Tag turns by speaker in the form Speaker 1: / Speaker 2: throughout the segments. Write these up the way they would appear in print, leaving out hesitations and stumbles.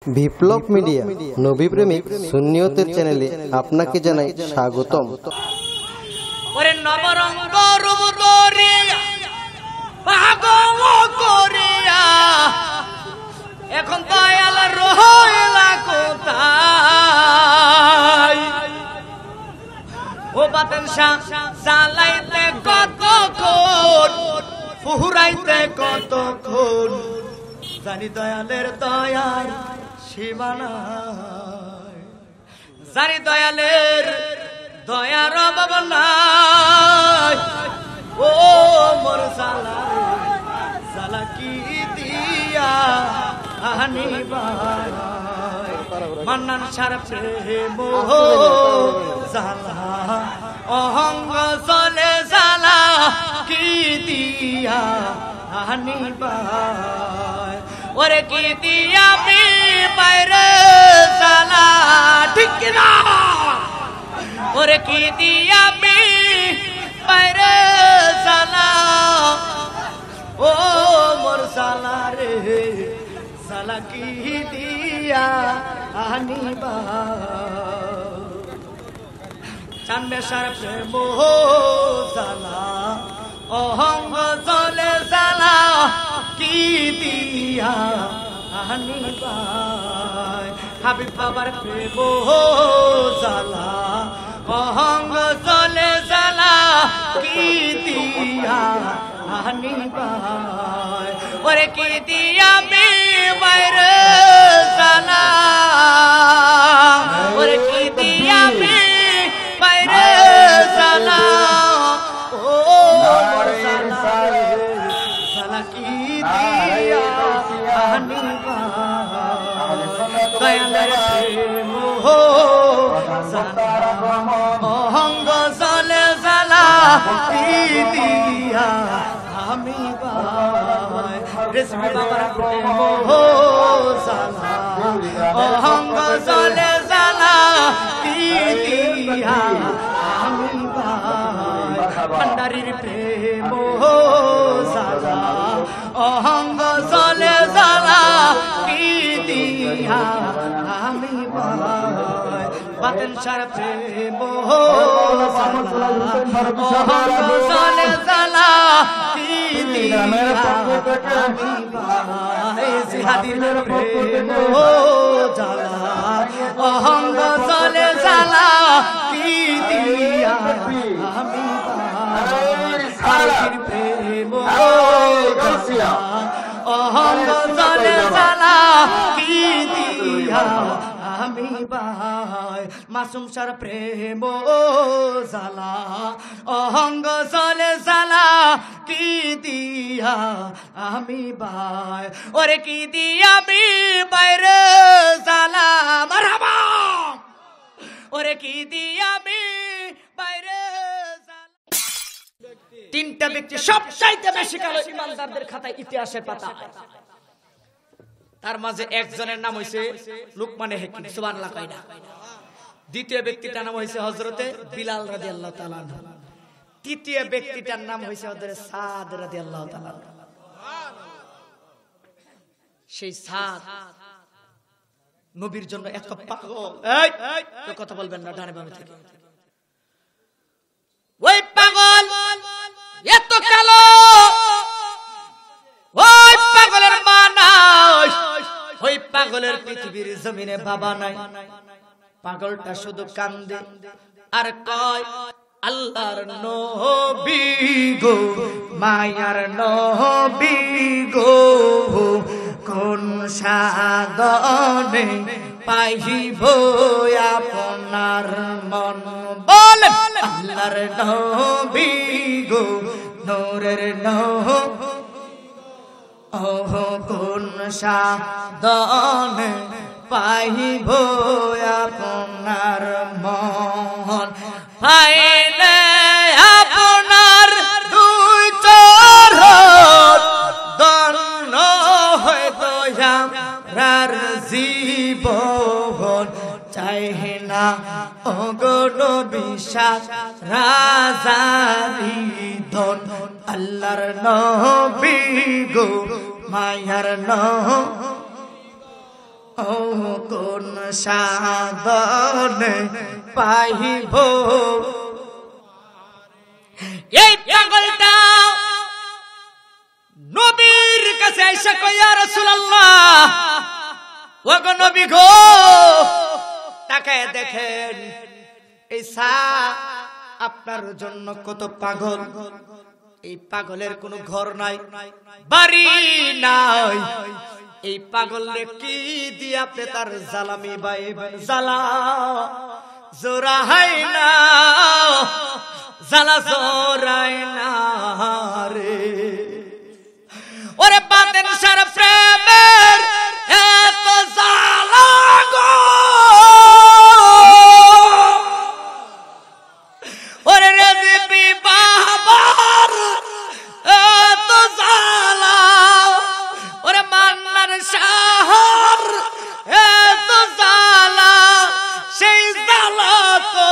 Speaker 1: বিপ্লব media নবী প্রেমিক সুন্নিয়তের চ্যানেলে আপনাকে জানাই স্বাগতম।
Speaker 2: ওরে নবরঙ্গ রূপ ধরিয়া পাগল করিয়া এখন দয়াল রহিলা কোথায়? ও বাতেন শাহ জ্বালাইতে কতক্ষণ, ফুরাইতে কতক্ষণ, জানি দয়ালের দয়ার সীমানা, জানি দয়ালের দয়ার অভাব নাই। ও মোর জালা জালা কি দিয়া আনিবাই, মান্নান সার প্রেম জালা অহঙ্গ চলে জালা কি দিয়া আনিবাই, ওরে কি দিয়া আমি বাইরে জালা, ঠিক না? ওরে কি দিয়া আমি বাইরে জালা, ও মোর জালা রে জালা কি দিয়া আনিবা, চান্দেশার প্রেম জালা অহঙ্গ চলে জালা কি দিয়া আনিবা, হাবিব বাবার প্রেম জালা অহঙ্গ চলে জালা কি দিয়া আনিবা, ওরে কি দিয়া আমি বাইরে জালা, ওরে কি দিয়া আমি বাইরে জালা, ও জালা কি দিয়া আনিবা, দয়ালের প্রেম অহঙ্গ চলে জালা কি দিয়া আমি বাই, রেশমি বাবার প্রেম জালা অহঙ্গ চলে জালা কি দিয়া আমি বাই, ভান্ডারির প্রেম জালা অহঙ্গ চলে জালা কি দিয়া আমি বাই, বাতেন সার প্রেম অহঙ্গ চলে জালা কি দিয়া আমি বাই, জিহাদির প্রেম জালা অহঙ্গ চলে জালা কি দিয়া আমি বাই, ফারুকের প্রেম অহঙ্গ চলে জালা কি দিয়া আমি বাই, মাসুম সার প্রেম জালা অহঙ্গ চলে জালা কি দিয়া আমি বাই, ওরে কি দিয়া আমি বাইরে জালা, মারহাবা, ওরে কি দিয়া আমি বাইরে। তিনটা ব্যক্তি সবচাইতে বেশি কালো ইমানদারদের খাতায় ইতিহাসের পাতা, তার মাঝে একজনের নাম হইছে লুকমান হাকিম, সুবহানাল্লাহ কয় না। দ্বিতীয় ব্যক্তিটার নাম হইছে হযরতে বিলাল রাদিয়াল্লাহু তাআলা আনহু। তৃতীয় ব্যক্তিটার নাম হইছে হযরত সাদ রাদিয়াল্লাহু তাআলা আনহু। সেই সাদ নবীর জন্য এত পাগল, এই কেউ কথা বলবেন না ডানে বামে থেকে, ওই পাগল এত কালো, ওই পাগলের মা নাই, ওই পাগলের পৃথিবীর জমিনে বাবা নাই, পাগলটা শুধু কান্দে আর কয় আল্লাহর নবী গো, মায়ার নবী গো, কোন সাধনে পাইব আপনার মন, বল আল্লাহর নবী গো, নূরের নবী, ওহ কোন সাধনে পাইব আপনার মন, পাইলে আপনার দুই চরণ ধন্য হইত আমার জীবন, চাই না অগণ বিশ্বাস রাজারি ধন, আল্লাহর নবী গো, মায়ার নবী ও কোন সাধনে পাইব এই পাগলটা নবীর কাছে এসে কয় ইয়া রাসূলুল্লাহ ও গো নবী গো তাকায় দেখেন এই সা আপনার জন্য কত পাগল এই পাগলের কোনো ঘর নাই বাড়ি নাই এই পাগলরে কি দিয়ে আপনি তার জালামি বাইবেন জালা জোরাই না জালা জোরাই না রে ওরে বাতেন সার প্রেমের এত জালা গো ওরে রে দিবি বাবার এত জালা ওরে মান্নার শাহর এত জালা সেই জালা তো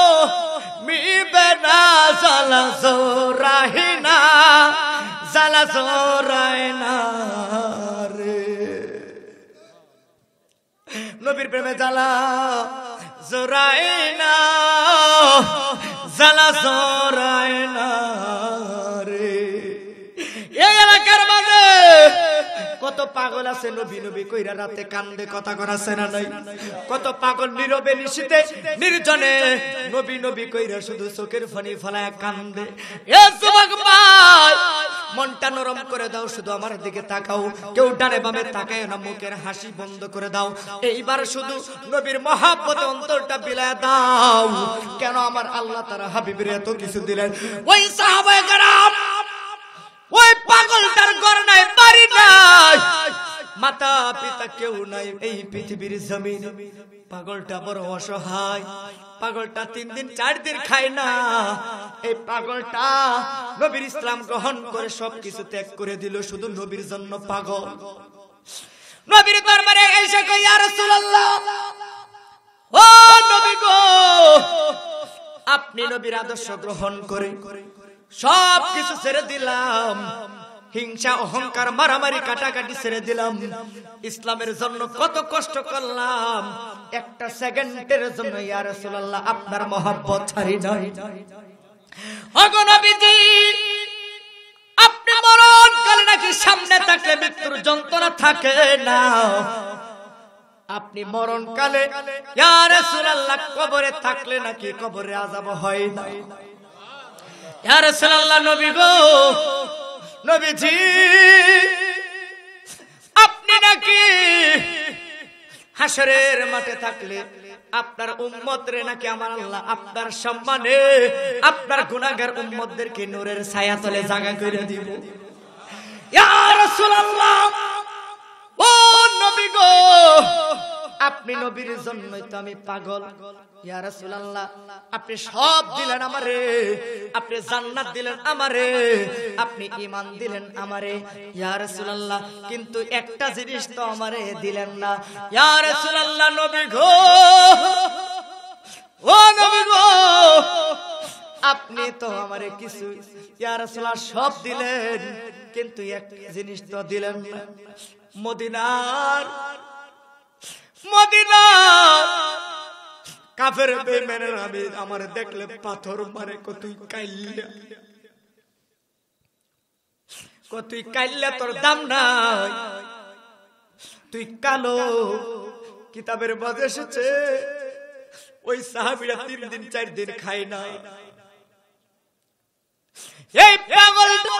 Speaker 2: মিবে না জালা জোরাই না জালা জোরাই না রে নবীর প্রেমে জালা জোরাই না জালা জোরাই না রে এই এলাকার মাঝে কত পাগল আছে নবী নবী কইরা রাতে কান্দে কথা করাছে না নাই কত পাগল নীরবে নিশিতে নির্জনে নবী নবী কইরা শুধু চোখের পানি ফলায় কান্দে এ যুবক ভাই মনটা নরম করে দাও শুধু আমার দিকে তাকাও কেউ ডানে বামে তাকায় না মুখের হাসি বন্ধ করে দাও এইবার শুধু নবীর মহব্বতে অন্তরটা বিলায় দাও কেন আমার আল্লাহ তাআলা হাবিবের এত কিছু দিলেন ওই সাহাবায়ে কেরাম ওই পাগলটার ঘর নাই বাড়ি নাই মাতা পিতা কেউ নাই এই পৃথিবীর জমিন পাগলটা বড় অসহায় পাগলটা 3 দিন 4 দিন খায় না এই পাগলটা নবীর ইসলাম গ্রহণ করে সবকিছু ত্যাগ করে দিল শুধু নবীর জন্য পাগল নবীর দরবারে এসে কই ইয়া রাসূলুল্লাহ ও নবী গো আপনি নবীর আদর্শ গ্রহণ করে সব কিছু ছেড়ে দিলাম হিংসা অহংকার মারামারি কাটাকাটি ছেড়ে দিলাম ইসলামের জন্য কত কষ্ট করলাম একটা সেকেন্ডের জন্য ইয়া রাসূলুল্লাহ আপনার মহব্বত ছাড়ি নাই ওগো নবীজি আপনি মরণ কালে নাকি সামনে থাকলে মৃত্যুর যন্ত্রণা থাকে না আপনি মরণ কালে ইয়া রাসূলুল্লাহ কবরে থাকলে নাকি কবরে আযাব হয় না ইয়া রাসূলুল্লাহ নবী গো নবীজি আপনি নাকি হাসরের মাঠে থাকলে আপনার উম্মতরে নাকি আমার আল্লাহ আপনার সম্মানে আপনার গুনাহগার উম্মতদেরকে নূরের ছায়া তলে জায়গা করে দিব ইয়া রাসূলুল্লাহ ও নবী গো আপনি নবীর জন্যই তো আমি পাগল ইয়া রাসূলুল্লাহ আপনি সব দিলেন আমারে আপনি জান্নাত দিলেন আমারে আপনি ঈমান দিলেন আমারে ইয়া রাসূলুল্লাহ কিন্তু একটা জিনিস তো আমারে দিলেন না ইয়া রাসূলুল্লাহ নবী গো ও নবী গো আপনি তো আমারে কিছু ইয়া রাসূলুল্লাহ সব দিলেন কিন্তু একটা জিনিস তো দিলেন না মদিনার কাফের বেঈমানের আমি আমার দেখলে পাথর মারে কতই কাইল্লা তোর দাম নাই তুই কালো কিতাবের মাঝে এসেছে ওই সাহাবীরা 3 দিন 4 দিন খায় না এই পাগলটা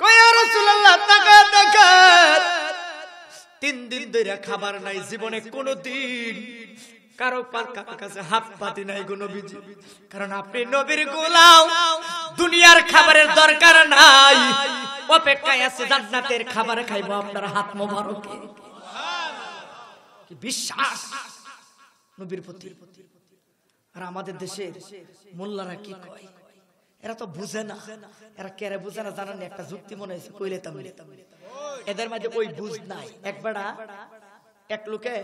Speaker 2: কই ইয়া রাসূলুল্লাহ তাকা 3 দিন ধরে খাবার নাই জীবনে কোনদিন কারো কাছে হাত পাতি নাই গো নবীজি কারণ আপনি নবীর গোলাম দুনিয়ার খাবারের দরকার নাই অপেক্ষায় আছে জান্নাতের খাবার খাইবো আপনার হাত মোবারকে কি বিশ্বাস নবীর প্রতি আর আমাদের দেশের মোল্লারা কি কয় এরা তো বুঝে না এরা কেরে বুঝে না জানেন একটা যুক্তি মনে হয়েছে কইলে তামিলে এদের মাঝে ওই বুঝ নাই একবারটা এক লোকে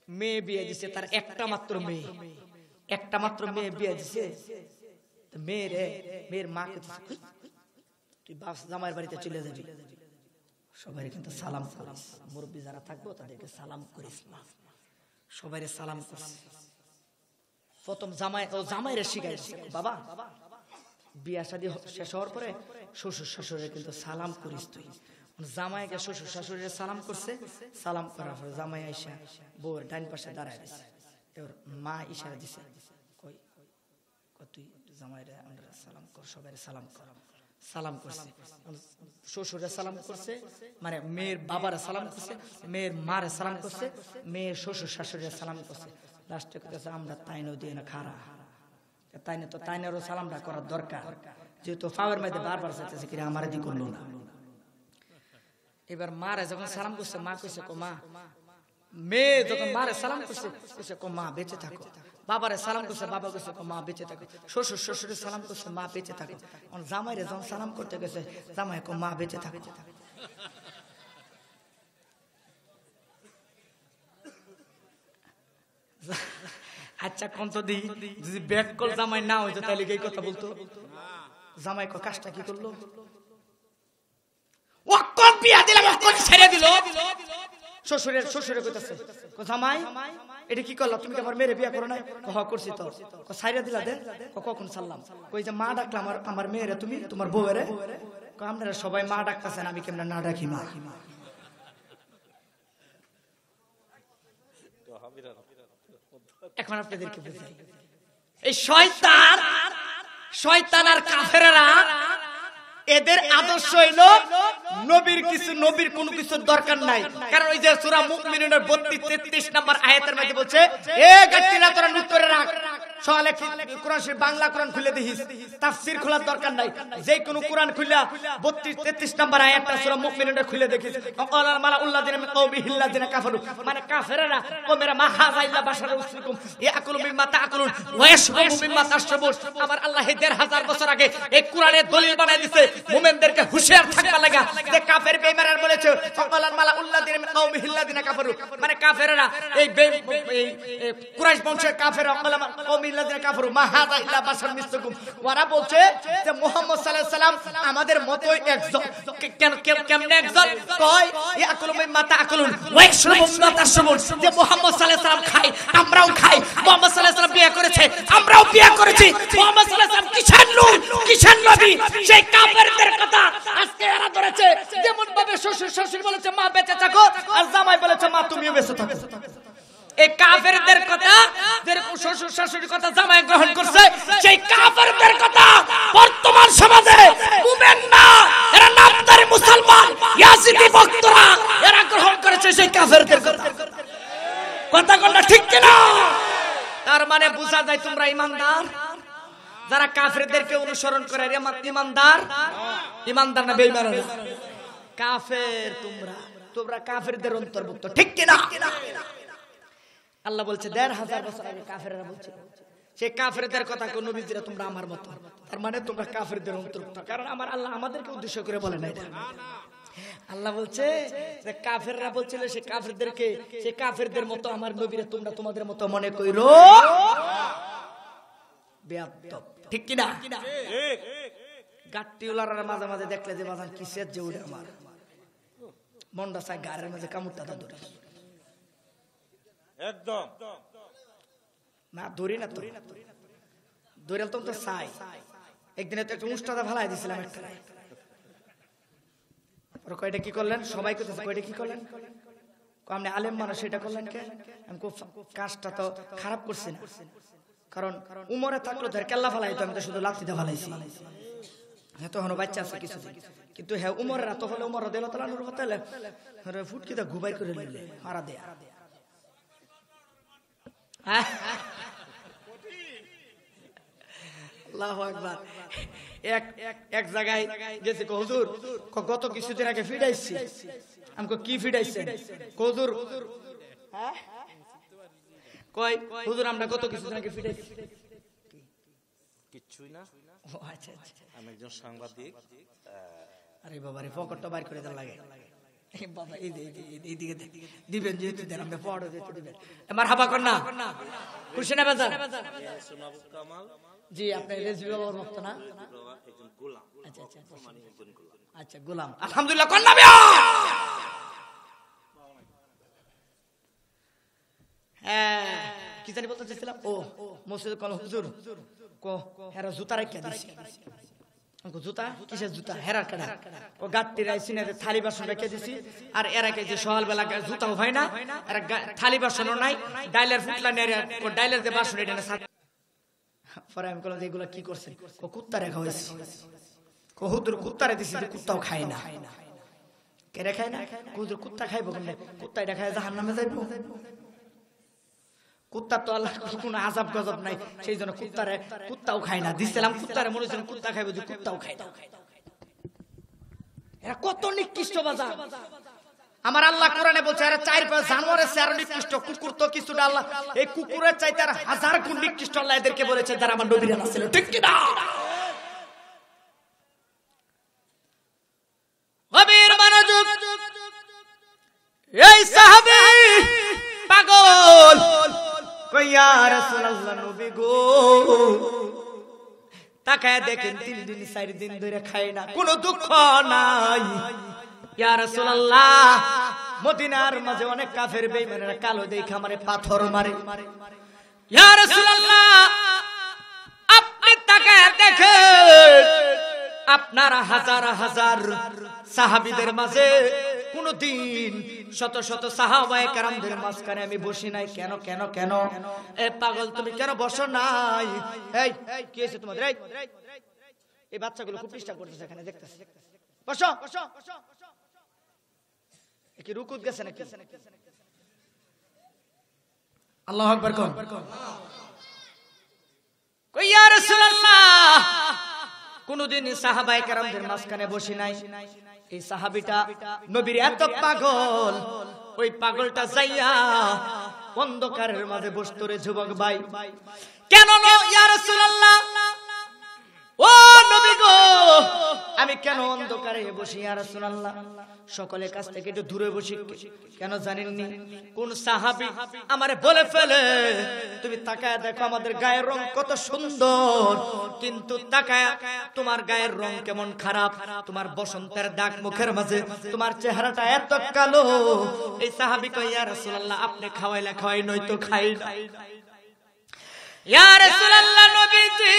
Speaker 2: মেয়ে বিয়ে দিছে তার একটা মাত্র মেয়ে বিয়ে দিছে মেয়ের মাকে তুই বাপ জামাইয়ের বাড়িতে চলে যাবি সবাই কিন্তু সালাম করিস, মুরব্বী যারা থাকবো তাদেরকে সালাম করিস না, সবাই সালাম করিস। প্রথম জামাইরে শিখাইছে, বাবা বিয়া শাদী শেষ হওয়ার পরে শ্বশুর শাশুড়ি কিন্তু সালাম করিস তুই। জামাইকে শ্বশুর শাশুড়ি সালাম করছে, সালাম করার পরে জামাই আইসা বউর ডাইন পাশে দাঁড়ায় দিছে, এবার মা ইশারা দিছে, কই তুই জামাইরে আমরা সালাম কর, সবাই সালাম কর। সালাম করছে, শ্বশুরে সালাম করছে, মানে মেয়ের বাবারে সালাম করছে, মেয়ের মারে সালাম করছে, মেয়ের শ্বশুর শাশুড়ি সালাম করছে। লাস্টে কথা আমরা তাইনও দিয়ে না খারা, তাইনে তো তাইনেরও সালামটা করার দরকার, যেহেতু ফাওয়ার মধ্যে বারবার চাইতেছে কিনা আমার দি করলো না। এবার মারে যখন সালাম করছে, মা কইছে কো মা, মেয়ে যখন মারে সালাম করছে কইছে কো মা বেঁচে থাকো, বাবারে সালাম করছে, বাবা কইছে কো মা বেঁচে থাকো, শ্বশুর শ্বশুরে সালাম করছে, মা বেঁচে থাকো। জামাইরে যখন সালাম করতে গেছে, জামাই কো মা বেঁচে থাকো। আচ্ছা কোন তো দি, যদি ব্যাক কল জামাই না হইতো তাহলে এই কথা বলতো? জামাই কো কাজটা কি করলো? ও কোন বিয়া দিলাম, কোন ছেড়ে দিল। শ্বশুরে কইতাছে, কো জামাই এটা কি করলা, তুমি কি আমার মেয়েরে বিয়া করো না? হ করছি তো। কো ছাইরা দিলা দেন? কখন ছাড়লাম? কই যে মা ডাকলাম আমার মেয়েরে, তুমি তোমার বউরে? কো আপনারা সবাই মা ডাকতাছেন, আমি কেমনে না ডাকি মা? এখন আপনাদেরকে বুঝাই, এই শয়তান আর কাফেররা এদের আদর্শ হইল নবীর কোনো কিছু দরকার নাই। কারণ ওই যে সূরা মুমিনুনের 32-33 নম্বর আয়াতের মধ্যে বলছে, এ গাট্টিরা তোরা নুত করে রাখ, সকালে কোরআন শরীফ বাংলা কোরআন খুলে দেখিস, তাফসীর খোলার দরকার নাই, যে কোনো কোরআন খুলে 32-33 নম্বর আয়াতটা সূরা মুমিনুনের খুলে দেখিস। আল্লাহ মালা উল্লাযিনা মিন কওমিহিল্লাযিনা কাফারু, মানে কাফেররা ও মেরা মা হাযা ইল্লা বাশারুন মিসলুকুম ইয়াকুলু মিম্মা তাকুলুন ওয়া ইয়াশরাবু মিম্মা তাশরাবুন। আমার আল্লাহ ১৫০০ বছর আগে এই কোরআনের দলিল বানাই দিয়েছে মুমিনদেরকে হুঁশিয়ার থাকবা লাগা, যে কাফের বেঈমানরা বলেছে আল্লাহ মালা উল্লাযিনা মিন কওমিহিল্লাযিনা কাফারু, মানে কাফেররা এই কুরাইশ বংশের কাফেররা আল্লাহ কওমিহিল্লাযিনা কাফারু মা হাযা ইল্লা বাশারুন মিসলুকুম, ওরা বলছে যে মুহাম্মদ সাল্লাল্লাহু আলাইহি সাল্লাম আমাদের মতই একজন। কেমনে একজন? কয় ইয়াকুলু মিম্মা তাকুলুন ওয়া ইয়াশরাবু মিম্মা তাশরাবুন, যে মুহাম্মদ সাল্লাল্লাহু আলাইহি সাল্লাম খায় আমরাও খাই, মুহাম্মদ সাল্লাল্লাহু আলাইহি সাল্লাম বিয়ে করেছে আমরাও বিয়ে করেছি, মুহাম্মদ সাল্লাল্লাহু আলাইহি সাল্লাম কিসের নূর কিসের নবী, সেই কাফেরদের কথা আজকে এরা ধরেছে। যেমন ভাবে শ্বশুর শাশুড়ি বলেছে মা বেঁচে থাকো, আর জামাই বলেছে মা তুমিও বেঁচে থাকো। এই কাফেরদের কথা, যেরকম শ্বশুর শাশুড়ির কথা জামাই গ্রহণ করছে, সেই কাফেরদের কথা বর্তমান সমাজে মুমিন না, এরা নামধারী মুসলমান ইয়াজিদি ভক্তরা এরা গ্রহণ করেছে সেই কাফেরদের কথা। কথা কোনটা ঠিক কিনা? তার মানে বোঝা যায় তোমরা ইমানদার। যারা কাফেরদেরকে অনুসরণ করে ইমানদার না বেঈমান? কাফের তোমরা কাফেরদের অন্তর্ভুক্ত, ঠিক কিনা? আল্লাহ বলছে ১৫০০ বছর আগে কাফেররা বলছিল, সেই কাফেরদের কথা কোন নবীজিরা তোমরা আমার মত, তার মানে তোমরা কাফেরদের অন্তর্ভুক্ত। কারণ আমার আল্লাহ আমাদেরকে উদ্দেশ্য করে বলে না এটা। আল্লাহ বলছে যে কাফেররা বলছিল সেই কাফেরদেরকে, সেই কাফেরদের মতো আমার নবীরা তোমরা তোমাদের মতো মনে কইরো বেয়াদব, ঠিক কিনা? গাট্টিওয়ালারা মাঝে মাঝে দেখলে যে বাজান কিসের যে উঠে আমার মনটা চাই গাড়ির মাঝে কামড়টা ধরে, একদম না ধরি না, ধরে তো চাই। একদিনে তো একটা উষ্টাদা ভালাই দিছিলাম একটা, কয়টা কি করলেন সবাই করতেছে, কয়টা কি করলেন? আপনি আলেম মানুষ সেটা করলেন কে? আমি কাজটা তো খারাপ করছি না, কারণ উমরে থাকলো ধর কেল্লা ফালাইতো, আমি তো শুধু লাঠিতে ফালাইছি। হ্যাঁ তখন বাচ্চা আছে কিছু, কিন্তু হ্যাঁ উমরের এত হলে উমর দিল তালানোর কথা ফুটকিটা ঘুবাই করে নিলে মারা দেয়া। আল্লাহু আকবার। এক জায়গায় গেছে, হুজুর গত কিছুদিন আগে ফিডাইছি। আমি কি ফিডাইছেন? হুজুর কয় হুজুর আমরা গত কিছুদিন আগে ফিডাইছি।
Speaker 3: কিচ্ছুই না,
Speaker 2: ও আচ্ছা আচ্ছা,
Speaker 3: আমি একজন সাংবাদিক।
Speaker 2: আরে বাবা রে পকেটটা বাইর করে দেন লাগে বাবা, এইদিকে দিবেন যেহেতু দেন, আমরা পড়ো যেহেতু দিবেন। মারহাবা কর না, খুশি না বাজার?
Speaker 3: সোনাবু কামাল
Speaker 2: জি আপনি রেজবি বাবার ভক্ত না? আচ্ছা আচ্ছা আচ্ছা গোলাম আলহামদুলিল্লাহ কোন নামে হ্যাঁ কি জানি বলতে চাইছিলাম ও মসজিদ কল হুজুর কো হেরা জুতা রাখিয়া দিছি জুতা কিসের জুতা হেরার কাটা ও গাট্টি রাইছি না থালি বাসন রেখে দিছি আর এরা কে যে সকালবেলা জুতাও হয় না এরা থালি বাসনও নাই ডাইলের ফুটলা নেড়ে ও ডাইলের যে বাসন এটা না পরে আমি বললাম এগুলা কি করছে ও কুত্তা রেখা হয়েছে ও হুজুর কুত্তারে দিছি কুত্তাও খায় না কেরে খায় না হুজুর কুত্তা খাইবো কেন কুত্তা এটা খায় জাহান্নামে যাইবো কুত্তা তো আল্লাহ কোনো আযাব গজব নাই সেই জন্য কুত্তাও খায় না দিছিলাম কুত্তারে মনে হচ্ছে কুত্তা খাইবো যে কুত্তাও খায় না এরা কত নিকৃষ্ট বাজার আমার আল্লাহ কোরআনে বলছে এরা চার পাঁচ জানোয়ারের চেয়ে আরো নিকৃষ্ট কুকুর তো কিছুটা আল্লাহ এই কুকুরের চাইতে আর হাজার গুণ নিকৃষ্ট আল্লাহ এদেরকে বলেছে যারা আমার নবীর না ছিল ঠিক কি না নবীর মনোযোগ এই সাহাবী পাগল কইয়া রাসূলুল্লাহ নবী গো তাকায় দেখেন 3 দিন 4 দিন ধরে খায় না কোনো দুঃখ নাই ইয়া রাসূলুল্লাহ মদিনার মাঝে অনেক কাফের বেঈমানেরা কালো দেখে আমারে পাথর মারে ইয়া রাসূলুল্লাহ আপনি তাকায় দেখেন আপনার হাজার হাজার সাহাবীদের মাঝে কোনদিন শত শত সাহাবায়ে কেরামদের মাঝখানে আমি বসি নাই কেন কেন কেন এ পাগল তুমি কেন বসো নাই এই কি হইছে তোমাদের এই বাচ্চাগুলো খুব ডিস্টার্ব করতেছে এখানে দেখতেছ বসো কি রুকুত গেছে নাকি আল্লাহু আকবার কোন কই ইয়া রাসূলুল্লাহ কোনদিন সাহাবায়ে কেরামদের মাঝখানে বসি নাই এই সাহাবীটা নবীর এত পাগল ওই পাগলটা যাইয়া অন্ধকারের মাঝে বসতো রে যুবক ভাই কেন ইয়া রাসূলুল্লাহ ও নবী গো আমি কেন অন্ধকারে বসি ইয়া রাসূলুল্লাহ সকলের কাছ থেকে একটু দূরে বসি কেন জানেননি কোন সাহাবী আমারে বলে ফেলে তুমি তাকায় দেখো আমাদের গায়ের রং কত সুন্দর কিন্তু তাকায় তোমার গায়ের রং কেমন খারাপ তোমার বসন্তের দাগ মুখের মাঝে তোমার চেহারাটা এত কালো এই সাহাবী কয় ইয়া রাসূলুল্লাহ আপনি খাওয়াইলা খাওয়াই নয়তো খাই না ইয়া রাসূলুল্লাহ নবীজি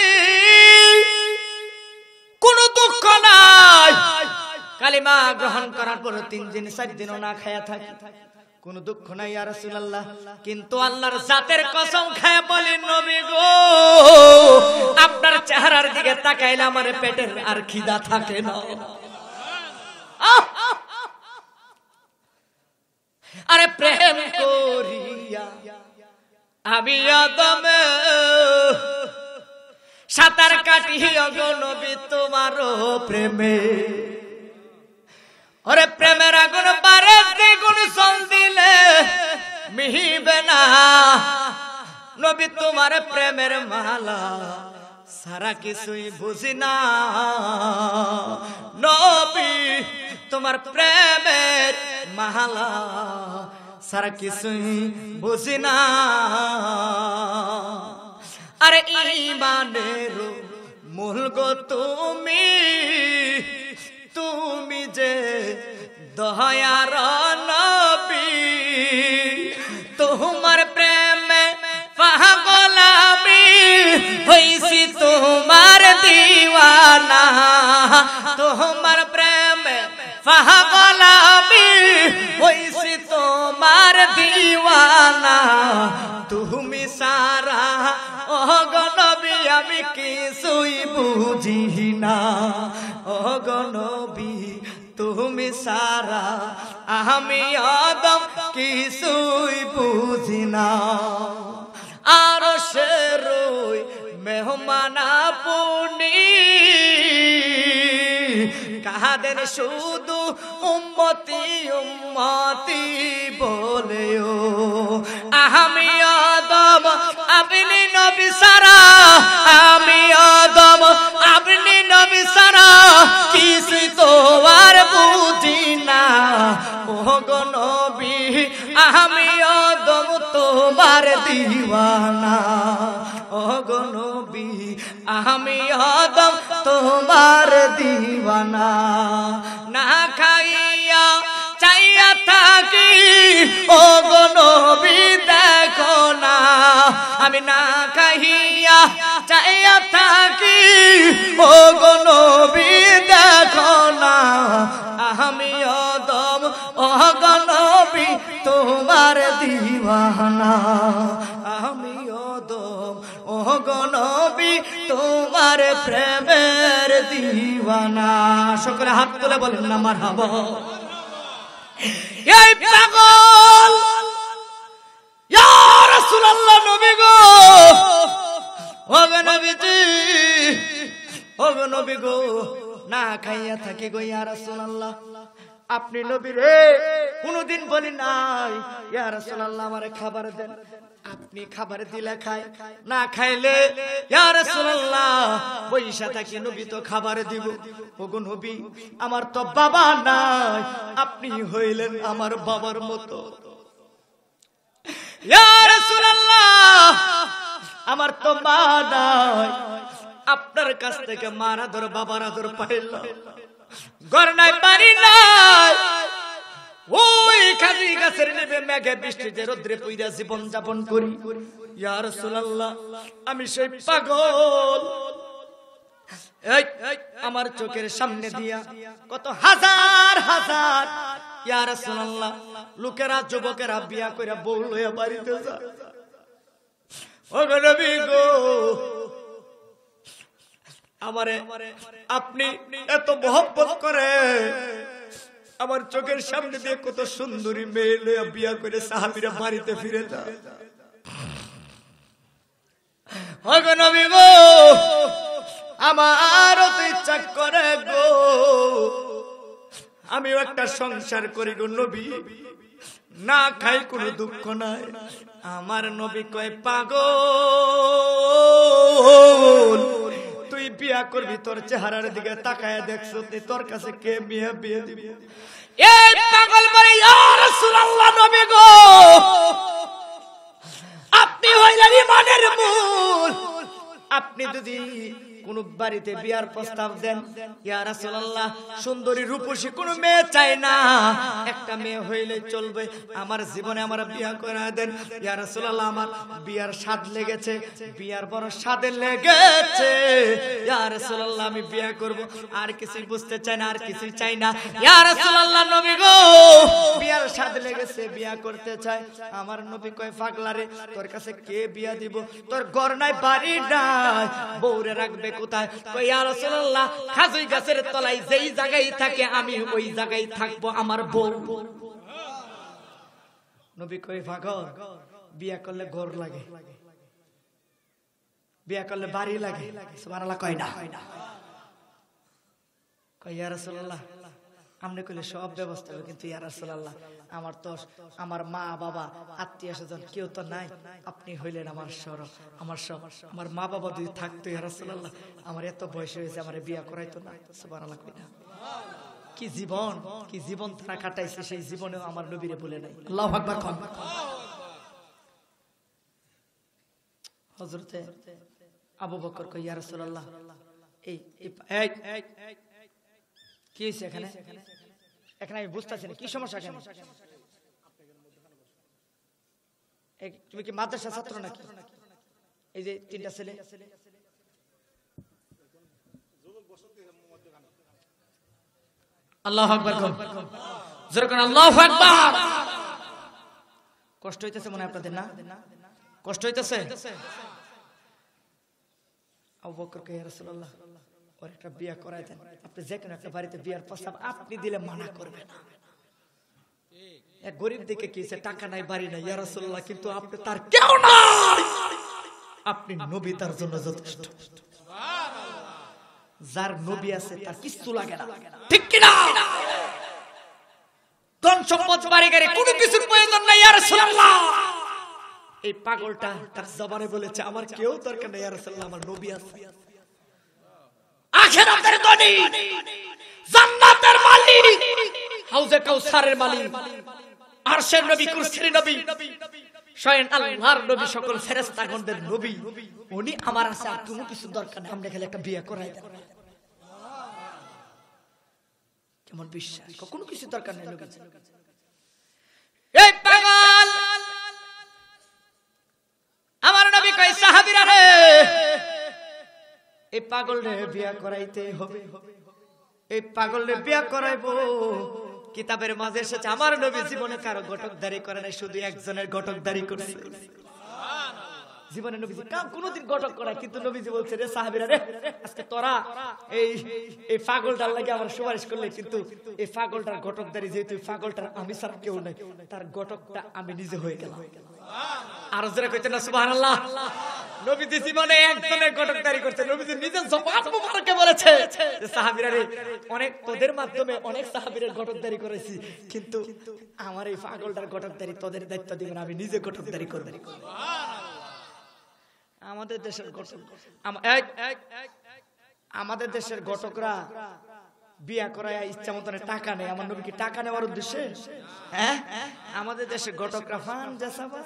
Speaker 2: কোনো দুঃখ নাই কালিমা গ্রহণ করার পর 3 দিন 4 দিনও না খায়া থাকি কোনো দুঃখ নাই ইয়া রাসূলুল্লাহ কিন্তু আল্লাহর জাতের কসম খায় বলি নবী গো আপনার চেহারার দিকে তাকাইলে আমার পেটের আর খিদা থাকে না আরে প্রেম করিয়া আমি আদমে সাঁতার কাটিয়া গো নবী তোমার প্রেমে ওরে প্রেমের আগুন পারে দ্বিগুণ জল দিলে মিহিবে না নবী তোমার প্রেমের মালা সারা কিছুই বুঝি না নবী তোমার প্রেমের মালা সারা কিছুই বুঝি না আরে ঈমানের মূল গো তুমি তুমি যে দয়ার নবী তোমার প্রেমে পাগল আমি হইছি তোমার দিওয়ানা তোমার প্রেমে পাগল আমি হইছি তোমার দিওয়ানা তুমি সারা ও গো নবী আমি কিছুই বুঝি না ও গো নবী তুমি সারা আমি আদম কিছুই বুঝি না আর শেরই মেহমান আপনি কাঁদেন শুধু উম্মতি উম্মতি বলেও আমি আদম আপনি নবী সারা আমি আদম আপনি নবী সারা কিছুই তো আর বুঝি না ও গো নবী আমি আদম তোমার দিওয়ানা ও গো নবী আমি হদম তোমার দিওয়ানা না খাইয়া চাইয়া থাকি ও গো নবী দেখো না আমি না খাইয়া চাইয়া থাকি ও গো নবী দেখো না আমি অদম ও গো নবী তোমার দিওয়ানা আমি অদম ও গো নবী তোমার প্রেমের দিওয়ানা সকলে হাত তুলে বলেন না মারহাবা এই পাগল ইয়া রাসূলুল্লাহ নবী গো ও গো নবীজি ও গো নবী গো না খাইয়া থাকি গো ইয়া রাসূলুল্লাহ আপনি নবী রে কোনদিন বলি নাই ইয়া রাসূলুল্লাহ আমারে খাবার দেন আপনি খাবার দিলে খায় না খাইলে ইয়া রাসূলুল্লাহ বইসা থাকি নবী তো খাবার দিব ওগো নবী আমার তো বাবা নাই আপনি হইলেন আমার বাবার মতো ইয়া রাসূলুল্লাহ আমার তো মা নাই আপনার কাছ থেকে মার আদর বাবার আদর পাইলাম ঘর নাই বাড়ি নাই ওই খাজি গাছের নেবে মেঘে বৃষ্টিতে রোদ্রে পইরা জীবন যাপন করি ইয়া রাসূলুল্লাহ আমি সেই পাগল এই আমার চোখের সামনে দিয়া কত হাজার হাজার ইয়া রাসূলুল্লাহ লোকেরা যুবকেরা বিয়া কইরা বউ লইয়া বাড়িতে যায় ও গো নবী গো আমারে আপনি এত মহব্বত করে আমার চোখের সামনে দিয়ে কত সুন্দরী মেয়ে লইয়া বিয়া করে সাহাবীরা বাড়িতে ফিরে যায় ও গো নবী গো আমারও তো ইচ্ছা করে গো আমিও একটা সংসার করি গো নবী না খাই কোনো দুঃখ নাই আমার নবী কয় পাগল তুই বিয়া করবি তোর চেহারার দিকে তাকায় দেখছ তোর কাছে কে বিয়ে দিবি এই পাগল বলে ইয়া রাসূলুল্লাহ নবী গো আপনি হইলেন ইমানের মূল আপনি যদি কোন বাড়িতে বিয়ার প্রস্তাব দেন ইয়া রাসূলুল্লাহ সুন্দরী রূপসী কোন মেয়ে চাই না একটা মেয়ে হইলে চলবে আমার জীবনে আমার বিয়া করা দেন ইয়া রাসূলুল্লাহ আমার বিয়ার স্বাদ লেগেছে বিয়ার বড় স্বাদে লেগেছে ইয়া রাসূলুল্লাহ আমি বিয়া করব আর কিছু বুঝতে চাই না আর কিছু চাই না ইয়া রাসূলুল্লাহ নবী গো বিয়ার স্বাদ লেগেছে বিয়া করতে চাই আমার নবী কয় পাগলারে তোর কাছে কে বিয়া দিব তোর ঘর নাই বাড়ি নাই বউরে রাখবে কোথায় কই ইয়া রাসূলুল্লাহ খাজুই গাছের তলায় যেই জায়গায় থাকে আমি ওই জায়গায় থাকবো আমার বউ নবী কই পাগল বিয়া করলে ঘর লাগে বিয়া করলে বাড়ি লাগে সুবহানাল্লাহ কয় না কই ইয়া রাসূলুল্লাহ আমনে কইলে সব ব্যবস্থা হবে কিন্তু ইয়া রাসূলুল্লাহ আমার তো আমার মা বাবা আত্মীয় স্বজন কেউ তো নাই আপনি হইলেন আমার সরব আমার সব আমার মা বাবা যদি থাকতো ইয়া রাসূলুল্লাহ আমার এত বয়স হয়েছে আমারে বিয়া করাইতো না সুবহানাল্লাহ কই না কি জীবন তারা কাটাইছে সেই জীবনেও আমার নবীরে বলে নাই আল্লাহু আকবার কোন হযরতে আবু বকর কই ইয়া রাসূলুল্লাহ এই কি হইছে এখানে আমি বুঝতাছি না কি সমস্যা কেন তুমি কি মাদ্রাসা ছাত্র নাকি এই যে তিনটা ছেলে আল্লাহু আকবার জোরে কোন আল্লাহু আকবার কষ্ট হইতেছে মনে আপনাদের না কষ্ট হইতেছে আবু বকর কে ইয়া রাসূলুল্লাহ ওর একটা বিয়া করাই দেন আপনি যে কোনো একটা বাড়িতে বিয়ার প্রস্তাব আপনি দিলে মানা করবেন না এক গরিব দিকে কিছে টাকা নাই বাড়ি নাই ইয়া রাসূলুল্লাহ কিন্তু আপনি তার কেউ নাই আপনি নবী তার জন্য যথেষ্ট সুবহানাল্লাহ যার নবী আছে তার কিছু লাগে না ঠিক কি না ধন সম্পদ বাড়ি গাড়ি কোনো কিছুর প্রয়োজন নাই ইয়া রাসূলুল্লাহ এই পাগলটা তার জবানে বলেছে আমার কেউ দরকার নাই ইয়া রাসূলুল্লাহ আমার নবী আছে আখিরাতের ধনী জান্নাতের মালিক হাউজে কাউসারের মালিক আরশের নবী কুরসির নবী স্বয়ং আল্লাহর নবী সকল ফেরেশতাগণদের নবী উনি আমার আছে আর কোনো কিছু দরকার নেই আমরা খালি একটা বিয়ে করাই দেব কেমন বিশ্বাস কোনো কিছু দরকার নেই নবী এই পাগল আমার নবী কয় সাহাবীরা রে এই পাগল রে বিয়ে করাইতে হবে এই পাগল রে বিয়ে করাইবো কিতাবের মাঝে এসেছে আমার নবী জীবনে কারো ঘটকদারি করে নাই শুধু একজনের ঘটকদারি করেছে জীবনে নবীজি কোনদিন ঘটক করায় কিন্তু নবীজি বলছে রে সাহাবীরা রে আজকে তোরা এই পাগলটার লাগি আমার সুপারিশ করলে কিন্তু এই পাগলটার ঘটকদারি যেহেতু পাগলটার আমি ছাড়া কেউ নাই তার ঘটকটা আমি নিজে হয়ে গেলাম আর যারা কইতে না সুবহানাল্লাহ নবীজি জীবনে একজনের ঘটকদারি করতে নবীজি নিজে জবাব মুবারকে বলেছে যে সাহাবীরা রে অনেক তোদের মাধ্যমে অনেক সাহাবীর ঘটকদারি করেছি কিন্তু আমার এই পাগলটার ঘটকদারি তোদের দায়িত্ব দিবেন আমি নিজে ঘটকদারি করব সুবহানাল্লাহ আমাদের দেশের ঘটক আমাদের দেশের ঘটকরা বিয়া করায় ইচ্ছা মতন টাকা নেই আমার নবী কি টাকা নেওয়ার উদ্দেশ্যে হ্যাঁ আমাদের দেশের ঘটকরা ফান জাসাবা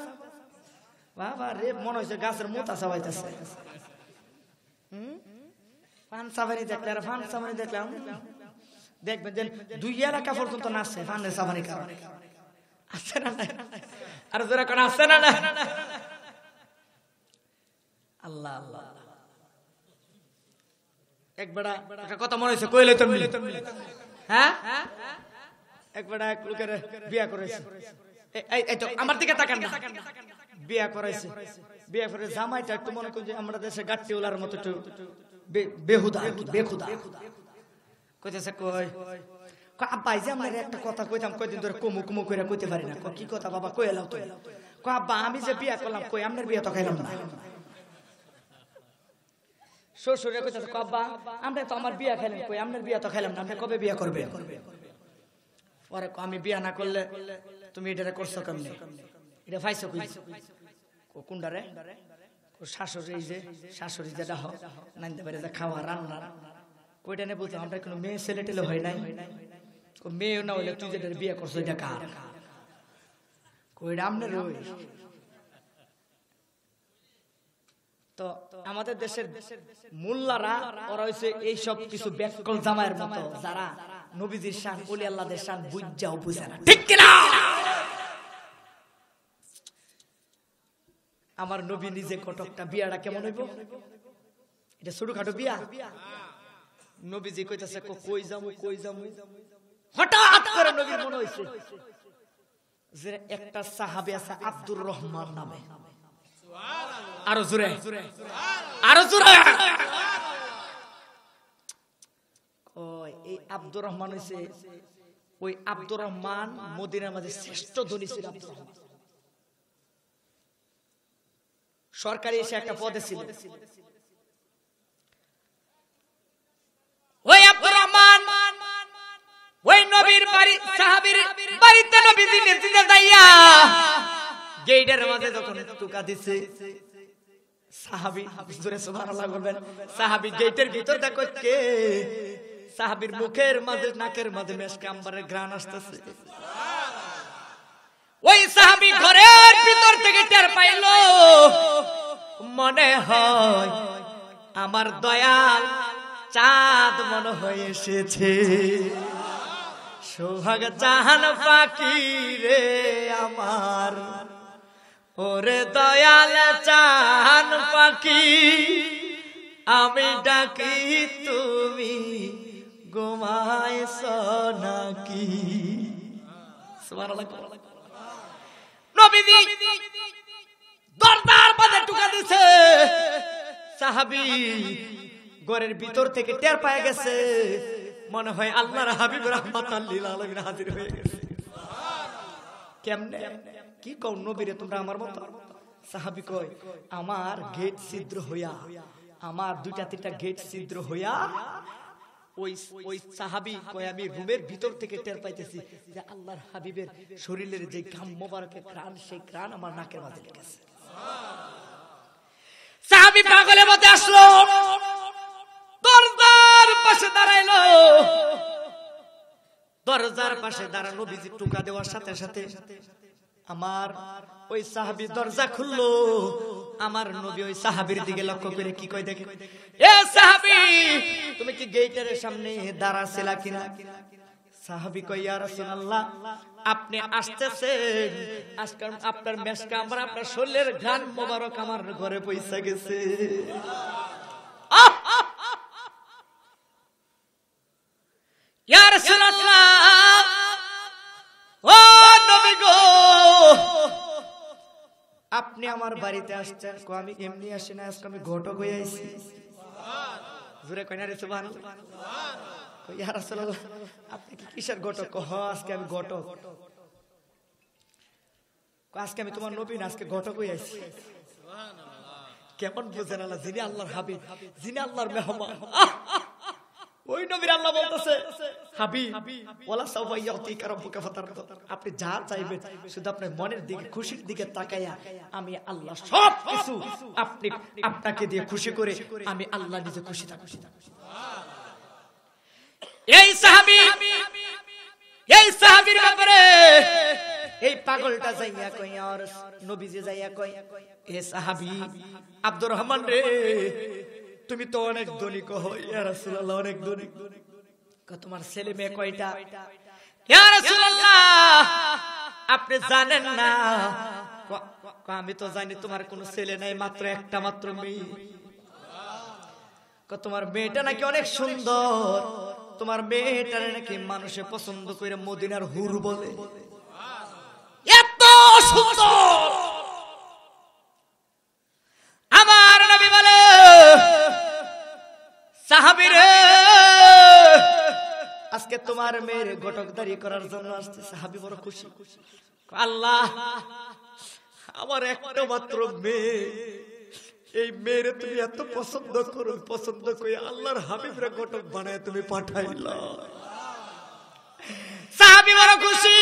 Speaker 2: বাবা রে মনে হচ্ছে গাছের মোতা চাবাইতেছে ফান সাবানি দেখলে আর ফান সাবানি দেখলাম দেখবেন যে 2 এলাকা পর্যন্ত নাচছে ফানের সাবানি কারণে আছে না আর যারা কোন আছে না আল্লাহ আল্লাহ একবার একটা কথা মনে হচ্ছে কইলে তুমি হ্যাঁ একবার এক লোকের বিয়া করেছে এই তো আমার দিকে তাকান না বিয়া করাইছে বিয়া করে জামাইটা একটু মনে করি আমরা দেশে গাট্টিওলার মতো একটু বেহুদা বেখুদা কইতেছে কই আব্বা যে আমার একটা কথা কইতাম কয়দিন ধরে কুমু কুমু করে কইতে পারি না কি কথা বাবা কই এলাও তো কই আব্বা আমি যে বিয়া করলাম কই আপনার বিয়া তো খাইলাম না শ্বশুরে কইতেছে আব্বা আমরা তো আমার বিয়া খাইলাম কই আপনার বিয়া তো খাইলাম না আপনি কবে বিয়া করবেন পরে আমি বিয়া না করলে তুমি এটা করছো কেমনে এটা পাইছো কই কোনডারে শাশুড়ি যে শাশুড়ি যেটা হয় নাইতে পারে যে খাওয়া রান্না কইটা নে বলতো আমরা কোনো মেয়ে ছেলে টেলে হয় নাই মেয়ে না হইলে তুই যেটা বিয়ে করছো এটা কার কইটা আমনের ওই তো আমাদের দেশের মোল্লারা ওরা হইছে এই সব কিছু ব্যাককল জামায়ের মতো যারা নবীজির শান ওলি আল্লাহদের শান বুঝাও বুঝে না ঠিক কি না আমার নবী নিজে কটকটা বিয়াটা কেমন হইব এটা ছোটখাটো বিয়া নবীজি কইতাছে কই যামু হঠাৎ করে নবীর মনে হইছে যে একটা সাহাবী আছে আব্দুর রহমান নামে সুবহানাল্লাহ আরো জোরে ওই এই আব্দুর রহমান হইছে ওই আব্দুর রহমান মদিনার মাঝে শ্রেষ্ঠ ধনী ছিল আব্দুর রহমান সরকারি এসে একটা পদে ছিল ওই আব্দুর রহমান ওই নবীর বাড়ি সাহাবীর বাড়িতে নবীজি নিজে যাইয়া গেটের মাঝে যখন টুকা দিছে সাহাবী জোরে সুবহানাল্লাহ বলবেন সাহাবী গেটের ভিতর দেখো কে সাহাবীর মুখের মাঝে নাকের মাঝে মেশকে আম্বরের ঘ্রাণ আসতেছে ওই সাহাবী ঘরের ভিতর থেকে টের পাইলো মনে হয় আমার দয়াল চাঁদ মনে হয় এসেছে সোহাগ জাহান পাখি রে আমার ওরে দয়াল চাঁদ পাখি আমি ডাকি তুমি ঘুমাইছ নাকি সুবহানাল্লাহ নবীজি দরদার বাদে টুকা দিছে সাহাবী ঘরের ভিতর থেকে টের পায় গেছে মনে হয় আল্লাহর হাবিব রাহমাতাল লিল আলামিন হাজির হয়ে গেছে সুবহানাল্লাহ কেমনে কি কও নবীরে তোমরা আমার মত সাহাবী কয় আমার গেট ছিদ্র হইয়া আমার দুইটা তিনটা গেট ছিদ্র হইয়া ওই সাহাবী কয় আমি রুমের ভিতর থেকে টের পাইতেছি যে আল্লাহর হাবিবের শরীরের যে ঘাম মোবারকের ঘ্রাণ সেই ঘ্রাণ আমার নাকের মাঝে লেগেছে সাহাবী পাগলের মধ্যে আসলো দরজার পাশে দাঁড়াইলো দরজার পাশে দাঁড়ানো নবীজি টুকা দেওয়ার সাথে সাথে আমার ওই সাহাবী দরজা খুললো, আমার নবী ওই সাহাবীর দিকে লক্ষ্য করে কি কয় দেখে, এ সাহাবী তুমি কি গেটের সামনে দাঁড়াছিলা কিনা? সাহাবী কয়, ইয়া রাসূলুল্লাহ আপনি আসতেছেন, আজকে আপনার মেশকা আমার আপনার শরীরের ঘ্রাণ মোবারক আমার ঘরে পৌঁছে গেছে। ইয়া রাসূলুল্লাহ ও নবী গো, আপনি আমার বাড়িতে আসছেন? আমি এমনি আসি না, আজকে আমি ঘটক হয়ে আইছি। জোরে কয় না রে সুবহানাল্লাহ। ইয়া রাসূলুল্লাহ আপনি কি কিসের ঘটক? আজকে আমি ঘটক। আজকে আমি তোমার নবী না, আজকে ঘটক হয়ে আইছি। কেমন বুঝেন আল্লাহ, যিনি আল্লাহর হাবিব, যিনি আল্লাহর মেহমান, ওই নবীর আল্লাহ বলতেছে হাবিব ওয়ালা সাওফা ইয়াতিকা রাব্বুকা ফাতারদা, আপনি যা চাইবেন শুধু আপনার মনের দিকে, খুশির দিকে তাকায়া আমি আল্লাহ সব কিছু আপনাকে দিয়ে খুশি করে আমি আল্লাহ নিজে খুশি থাকি। এই সাহাবীর ব্যাপারে এই পাগলটা যাইয়া কই, আর নবীজি যাইয়া কই, এ সাহাবী আব্দুর রহমান রে, তুমি তো অনেক ধনী। কহ ইয়া রাসূলুল্লাহ অনেক ধনী। তোমার ছেলে মেয়ে কয়টা? ইয়া রাসূলুল্লাহ আপনি জানেন না? আমি তো জানি তোমার কোনো ছেলে নাই, মাত্র একটা মাত্র মেয়ে। তোমার মেয়েটা নাকি অনেক সুন্দর, তোমার মেয়েটা নাকি মানুষে পছন্দ করে মদিনার হুর বলে, এত সুন্দর। আমার নবী বলে সাহাবী রে, আজকে তোমার মেয়ের ঘটকদারি করার জন্য আসছে। সাহাবী বড় খুশি, আল্লাহ আমার একটা মাত্র মেয়ে, এই মেয়েরে তুমি এত পছন্দ করো, পছন্দ করে আল্লাহর হাবিবরা ঘটক বানায় তুমি পাঠাইলা। সাহাবী বড় খুশি,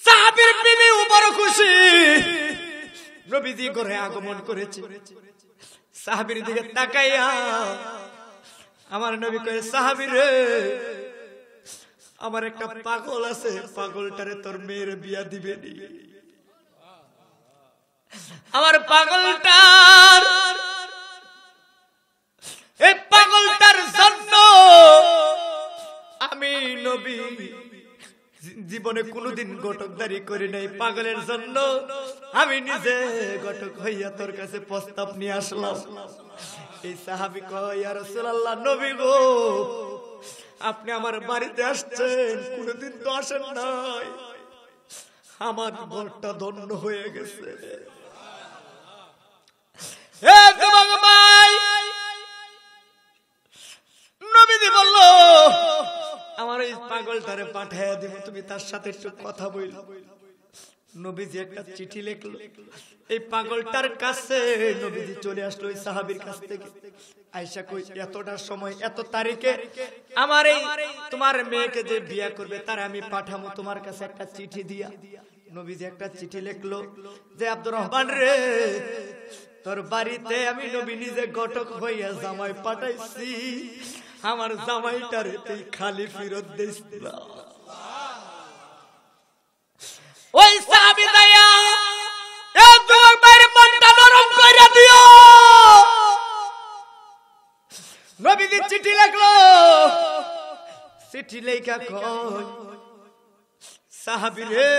Speaker 2: সাহাবীর বিবি বড় খুশি, নবীজি ঘরে আগমন করেছে। সাহাবীর দিকে তাকাইয়া আমার নবী কয়, সাহাবী রে আমার একটা পাগল আছে, পাগলটারে তোর মেয়ের বিয়া দিবে নি। আমার পাগলটার, এই পাগলটার জন্য আমি নবী জীবনে কোনোদিন ঘটকদারি করি নাই, পাগলের জন্য আমি নিজে ঘটক হইয়া তোর কাছে প্রস্তাব নিয়ে আসলাম। এই সাহাবী কয়, ইয়া রাসূলুল্লাহ নবী গো আপনি আমার বাড়িতে আসছেন, কোনোদিন তো আসেন নাই, আমার ঘরটা ধন্য হয়ে গেছে। নবীজি বলল আমার এই পাগলটারে পাঠাইয়া দিব, তুমি তার সাথে একটু কথা বইল। নবীজি একটা চিঠি লিখলো এই পাগলটার কাছে। নবীজি চলে আসলো ওই সাহাবীর কাছ থেকে, আয়েশা কই এতটা সময় এত তারিখে আমার এই তোমার মেয়েকে যে বিয়ে করবে তার আমি পাঠামো তোমার কাছে একটা চিঠি দিয়া। নবীজি একটা চিঠি লিখলো যে আব্দুর রহমান রে, তোর বাড়িতে আমি নবী নিজে ঘটক হইয়া জামাই পাঠাইছি, আমার জামাইটারে তুই খালি ফেরত দিস না। ওই সাহাবী দাইয়া এ তোমার বাইরে মনটা নরম কইরা দিও। নবীজি চিঠি লিখলো, চিঠি লেখা কই সাহাবী রে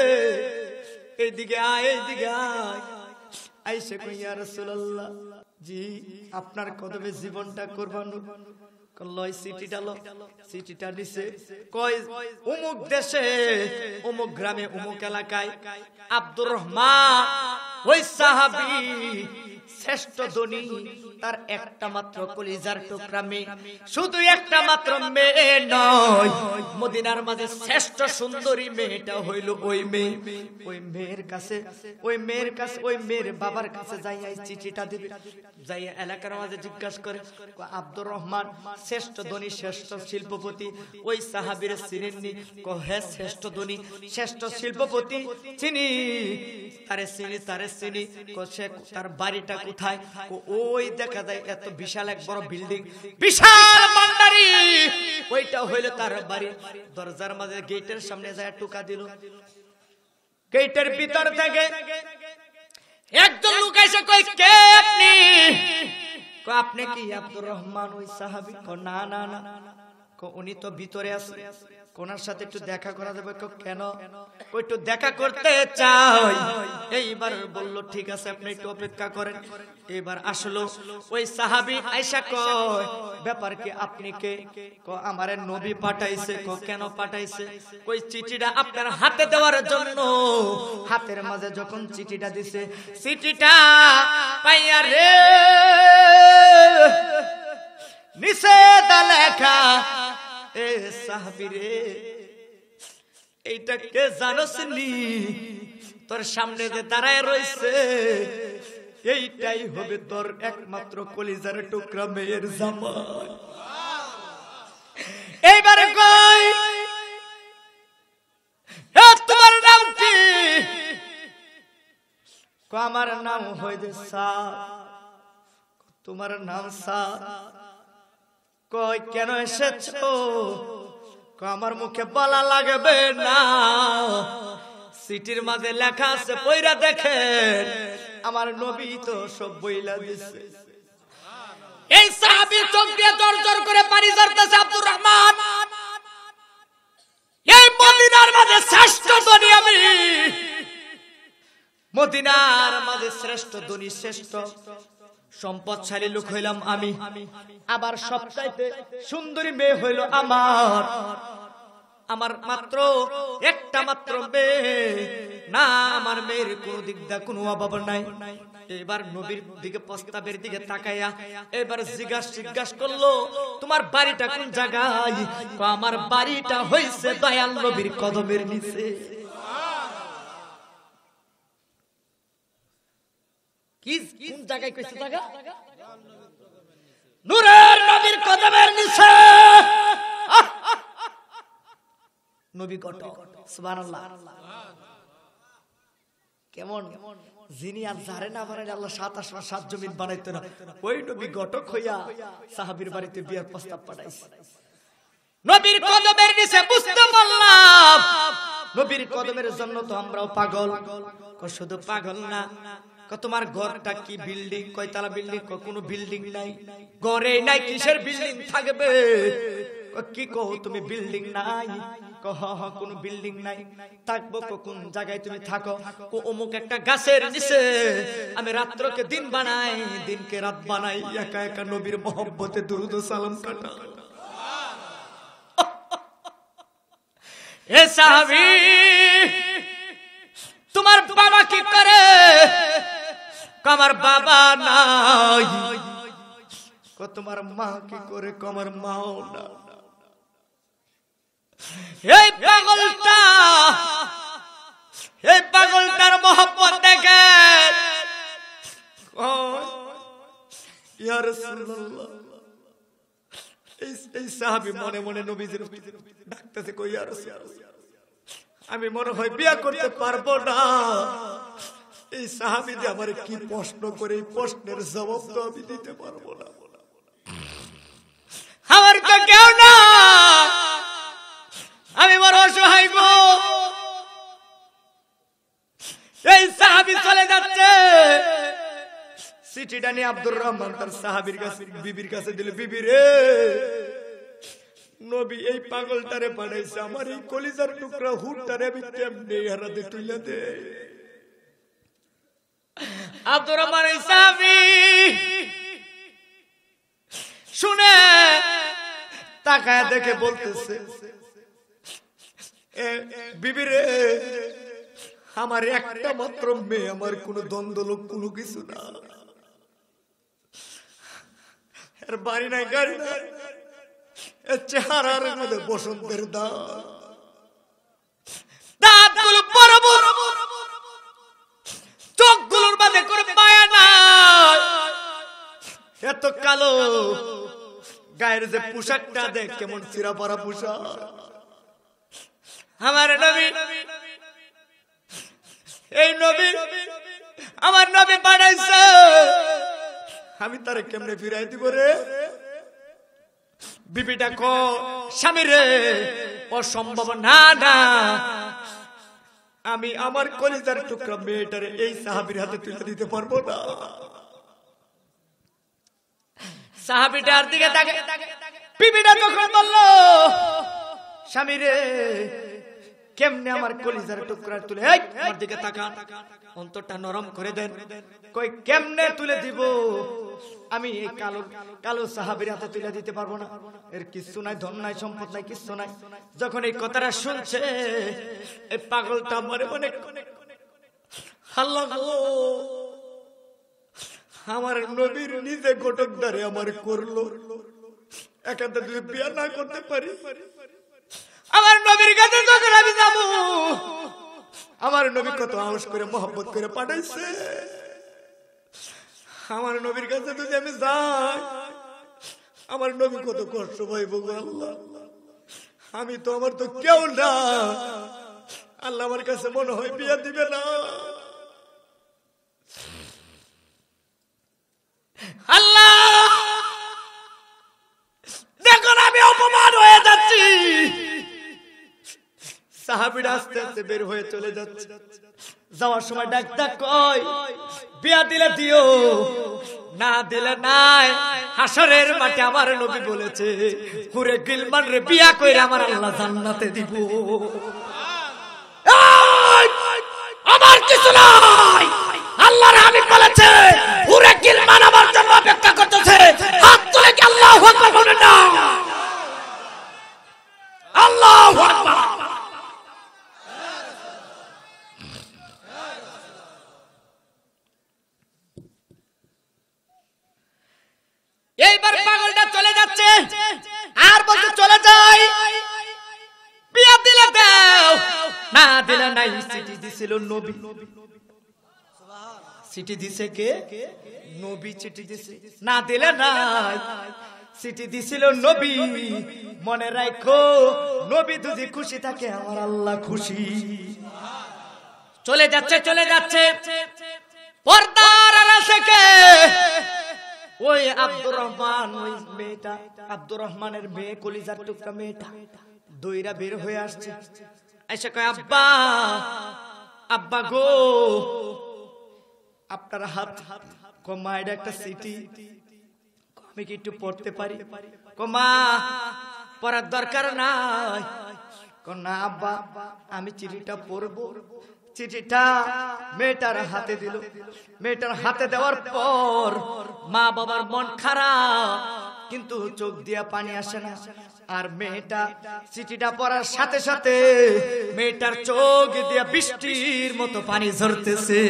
Speaker 2: এইদিকে আয়, এইদিকে আয়। আয়েশা কই ইয়া রাসূলুল্লাহ জি আপনার কদমে জীবনটা কুরবান কল্লাই। চিঠিটা লো, চিঠিটা দিছে কই অমুক দেশে অমুক গ্রামে অমুক এলাকায় আব্দুর রহমান ওই সাহাবী শ্রেষ্ঠ ধনী, তার একটা মাত্র কলিজার টুকরা মেয়ে, শুধু একটা মাত্র মেয়ে নয়, মদিনার মাঝে শ্রেষ্ঠ সুন্দরী মেয়েটা হইল ওই মেয়ে। ওই মেয়ের কাছে, ওই মেয়ের কাছে, ওই মেয়ের বাবার কাছে যাইয়া চিঠিটা দিবে। যাইয়া এলাকার মাঝে জিজ্ঞাসা করে আব্দুর রহমান শ্রেষ্ঠ ধনী, শ্রেষ্ঠ শিল্পপতি, ওই সাহাবীর চিনেননি? হ্যাঁ শ্রেষ্ঠ ধনী, শ্রেষ্ঠ শিল্পপতি চিনি, তারে চিনি, তারে চিনি। তার বাড়িটা কোথায়? ওই দেখা যায় এত বিশাল এক বড় বিল্ডিং, বিশাল মান্দারি, ওইটা হইলো তার বাড়ি। দরজার মাঝে গেটের সামনে যায় টুকা দিল। গেটের ভিতর থেকে একজন লোক এসে কই, কে আপনি? কো আপনি কি আব্দুর রহমান ওই সাহাবী? কো না না না। কো উনি তো ভিতরে আছে, কোনার সাথে একটু দেখা করা যাবে? কো কেন? কো একটু দেখা করতে চাই। এইবার বলল ঠিক আছে আপনি একটু অপেক্ষা করেন। এবার আসলো ওই সাহাবী আয়েশা কয়, ব্যাপার কি, আপনি কে? কো আমারে নবী পাঠাইছে। কো কেন পাঠাইছে? কই চিঠিটা আপনার হাতে দেওয়ার জন্য। হাতের মাঝে যখন চিঠিটা দিছে, চিঠিটা পাইয়া রে নিচে লেখা, এ সাহাবী রে এইটা কে জানোস নি? তোর সামনে যে দাঁড়ায় রয়েছে এইটাই হবে তোর একমাত্র কলিজার টুকরা মেয়ের জামাই। এইবারে কই, তোমার নাম কি? আমার নাম হইছে সাদ। তোমার নাম সাদ? কই কেন এসেছো? আমার মুখে বলা লাগবে না, সিটির মাঝে লেখা আছে পয়রা দেখেন। আমার নবী তো সব বইলা দিছে। এই সাহাবী চোখ দিয়ে জোর করে পানি ঝরতেছে। আব্দুর রহমান, এই মদিনার মাঝে শ্রেষ্ঠ ধনী আমি, মদিনার মাঝে শ্রেষ্ঠ ধনী, শ্রেষ্ঠ সম্পদশালী লোক হইলাম আমি। আবার সবচাইতে সুন্দরী মেয়ে হইল আমার। আমার মাত্র একটা মাত্র মেয়ে না, আমার মেয়ের কোন দিক দা কোনো অভাব নাই। এবার নবীর দিকে প্রস্তাবের দিকে তাকাইয়া এবার জিজ্ঞাসা করলো, তোমার বাড়িটা কোন জায়গায়? আমার বাড়িটা হইছে দয়াল নবীর কদমের নিচে। কোন জায়গায় কইছে জায়গা? নূরের নবীর কদমের নিচে। নবী কত সুবহানাল্লাহ। কেমন যিনি আর জারে না পারেন আল্লাহ 7 আসমান 7 জমিন বানাইতো না, ওই নবী ঘটক হইয়া সাহাবীর বাড়িতে বিয়ার প্রস্তাব পাঠাইছে। নবীর কদমের নিচে বুঝতে পারলাম নবীর কদমের জন্য তো আমরাও পাগল। শুধু পাগল না, তোমার ঘরটা কি বিল্ডিং? কয়তলা বিল্ডিং? কোনো বিল্ডিং নাই, ঘরে নাই, কিসের বিল্ডিং থাকবে? কি কও তুমি বিল্ডিং নাই? কোন বিল্ডিং নাই, থাকবো কোন জায়গায়? তুমি থাকো অমুক একটা গাছের নিচে। আমি রাত্রকে দিন বানাই, দিনকে রাত বানাই, একা একা নবীর মহব্বতে দুরুদ ও সালাম কাটা। এ সাহাবী, তোমার বাবা কি করে? আমার বাবা নাই। তোমার মা কি করে? আমার মাও না। এই পাগলটার মহব্বত দেখে ইয়া রাসূলুল্লাহ, এই সাহাবী মনে মনে নবীজির ডাকতেছে, কই ইয়া রাসূলুল্লাহ, আমি মনে হয় বিয়ে করতে পারবো না। এই সাহাবী যে আমার কি প্রশ্ন করে, এই প্রশ্নের জবাব তো আমি দিতে পারবো না। আমার তো কেউ না, আমি বড় অসহায় গো। এই সাহাবী চলে যাচ্ছে, চিঠিটা নিয়ে আব্দুর রহমান তার সাহাবীর কাছে, বিবির কাছে দিল। বিবি রে, নবী এই পাগলটারে পাঠাইছে, আমার এই কলিজার টুকরা হুটটারে আমি কেমনে হারাতে তুইলা দে। আব্দুর রহমান এই সাহাবী শুনে তাকায় দেখে বলতেছে, বিবি রে, আমার একটা মাত্র মেয়ে, আমার কোনো দ্বন্দ্ব লোক কোনো কিছু না, এর বাড়ি নাই, গাড়ি নাই, এর চেহারার মধ্যে বসন্তের দাঁতগুলো বড় বড়, চোখগুলোর মধ্যে কোনো মায়া নাই, এত কালো, গায়ের যে পোশাকটা দেখ কেমন চিরা পরা পোশাক। আমার নবী, এই নবী আমার নবী পাঠাইছে, আমি তারে কেমনে ফিরাই দিব রে? বিবিটা কো, স্বামী রে, অসম্ভব, না না, আমি আমার কলিজার টুকরা মেয়েটারে এই সাহাবীর হাতে তুলে দিতে পারবো না। সাহাবীটার দিকে তাকে বিবিটা যখন বলল, স্বামী রে কেমনে আমার কলিজার টুকরা তুলে, এই আমার দিকে তাকান, অন্তরটা নরম করে দেন। কই কেমনে তুলে দিব, আমি এই কালো কালো সাহাবীর হাতে তুলে দিতে পারবো না। এর কিছু নাই, ধন নাই, সম্পদ নাই, কিছু নাই। যখন এই কথাটা শুনছে এই পাগলটা মনে মনে, আল্লাহ গো, আমার নবীর নিজে ঘটকদারে আমার করলো, একান্ত যদি বিয়ে না করতে পারি, আমার নবীর কাছে যখন আমি যাবো, আমার নবী কত আউস করে মহব্বত করে পাঠাইছে, আমার নবীর কাছে যদি আমি যাই, আমার নবী কত কষ্ট পাইব গো আল্লাহ। আমি তো, আমার তো কেউ না, আল্লাহ আমার কাছে মনে হয় বিয়ে দিবে না। আল্লাহ দেখুন আমি অপমান হয়ে যাচ্ছি। সাহাবীরা আস্তে আস্তে বের হয়ে চলে যাচ্ছে। যাওয়ার সময় ডাক ডাক কয়, বিয়া দিলে দিও, না দিলে নাই। হাসরের মাঠে আমার নবী বলেছে, হুরে গিলমান রে বিয়া কইরা আমার আল্লাহ জান্নাতে দিব। আমার কিছু নাই, আল্লাহর হাবিব বলেছে, হুরে গিলমান আমার জন্য অপেক্ষা করতেছে। হাত তুলে কি আল্লাহু আকবার বলেন না? আল্লাহু আকবার। এইবার পাগলটা চলে যাচ্ছে, আর বলতে চলে যাই, বিয়া দিলে দাও, না দিলে নাই। চিঠি দিছিল নবী। চিঠি দিছে কে? নবী চিঠি দিছে। না দিলে নাই, চিঠি দিছিল নবী। মনে রাখো, নবী যদি খুশি থাকে আমার আল্লাহ খুশি। চলে যাচ্ছে চলে যাচ্ছে, পর্দার আড়াল থেকে ওই আব্দুর রহমান, ওই মেয়েটা, আব্দুর রহমানের মেয়ে, কলিজার টুকরা মেয়েটা দইরা বের হয়ে আসছে। এসে কয়, আব্বা, আব্বা গো, আপনার হাত। মা এটা একটা চিঠি, আমি কি একটু পড়তে পারি? মা পড়ার দরকার নাই। না আব্বা, আমি চিঠিটা পড়বো। চিঠিটা মেয়েটার হাতে দিল। মেয়েটার হাতে দেওয়ার পর মা বাবার মন খারাপ, কিন্তু চোখ দিয়া পানি আসে না। আর মেয়েটা চিঠিটা পড়ার সাথে সাথে মেয়েটার চোখ দিয়া বৃষ্টির মতো পানি ঝরতেছে।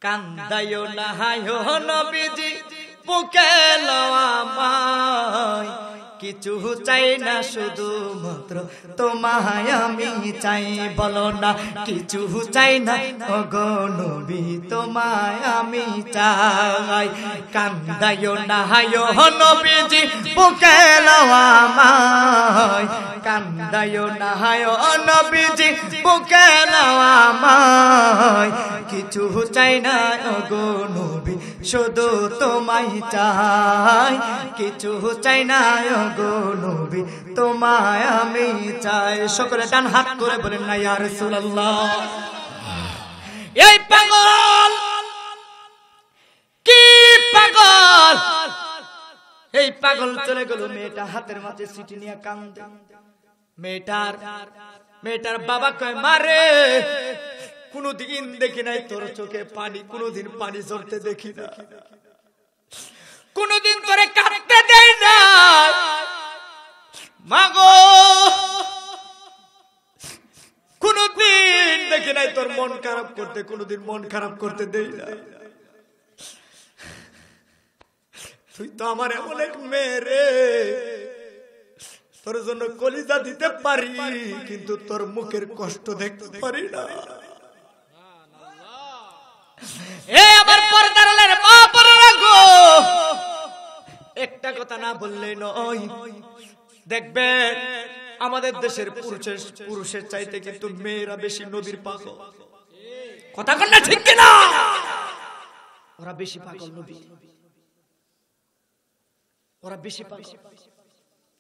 Speaker 2: কান্দায়ো না হায়ো নবীজি, বুকে লওয়া আমায়, কিছু চাই না শুধু মাত্র তোমায় আমি চাই। বলো না কিছু চাই না ওগো নবী, তোমায় আমি চাই। কান্দায়ো না হায়ো নবীজি, বুকে লওয়া আমায়, কান্দায়ো না হায়ো নবীজি, বুকে লওয়া আমায়, কিছু চাই না ওগো নবী, শুধু তোমায় চাই। কিছু চাই না ওগো নবী, তোমায় আমি চাই। সকলে ডান হাত করে বলেন না ইয়া রাসূলুল্লাহ। এই পাগল কি পাগল, এই পাগল চলে গেল। মেয়েটা হাতের মাঝে চিঠি নিয়ে কান্দে। মেয়েটার বাবা কয়, মারে কোনদিন দেখি নাই তোর চোখে পানি, কোনদিন পানি ঝরতে দেখি না, কোনদিন তোরে কাঁদতে দেই না। মাগো কোনদিন দেখি নাই তোর মন খারাপ করতে, কোনদিন মন খারাপ করতে দেই না। তুই তো আমার এমন এক মেয়ে রে, তোর জন্য কলিজা দিতে পারি, কিন্তু তোর মুখের কষ্ট দেখতে পারি না। এ আমার পর্দার আড়ালের মা বোনেরা গো, একটা কথা না বললে নয়। দেখবেন আমাদের দেশের পুরুষের চাইতে কিন্তু মেয়েরা বেশি নবীর পাগল। কথা কন না ঠিক কিনা? ওরা বেশি পাগল নবী, ওরা বেশি পাগল।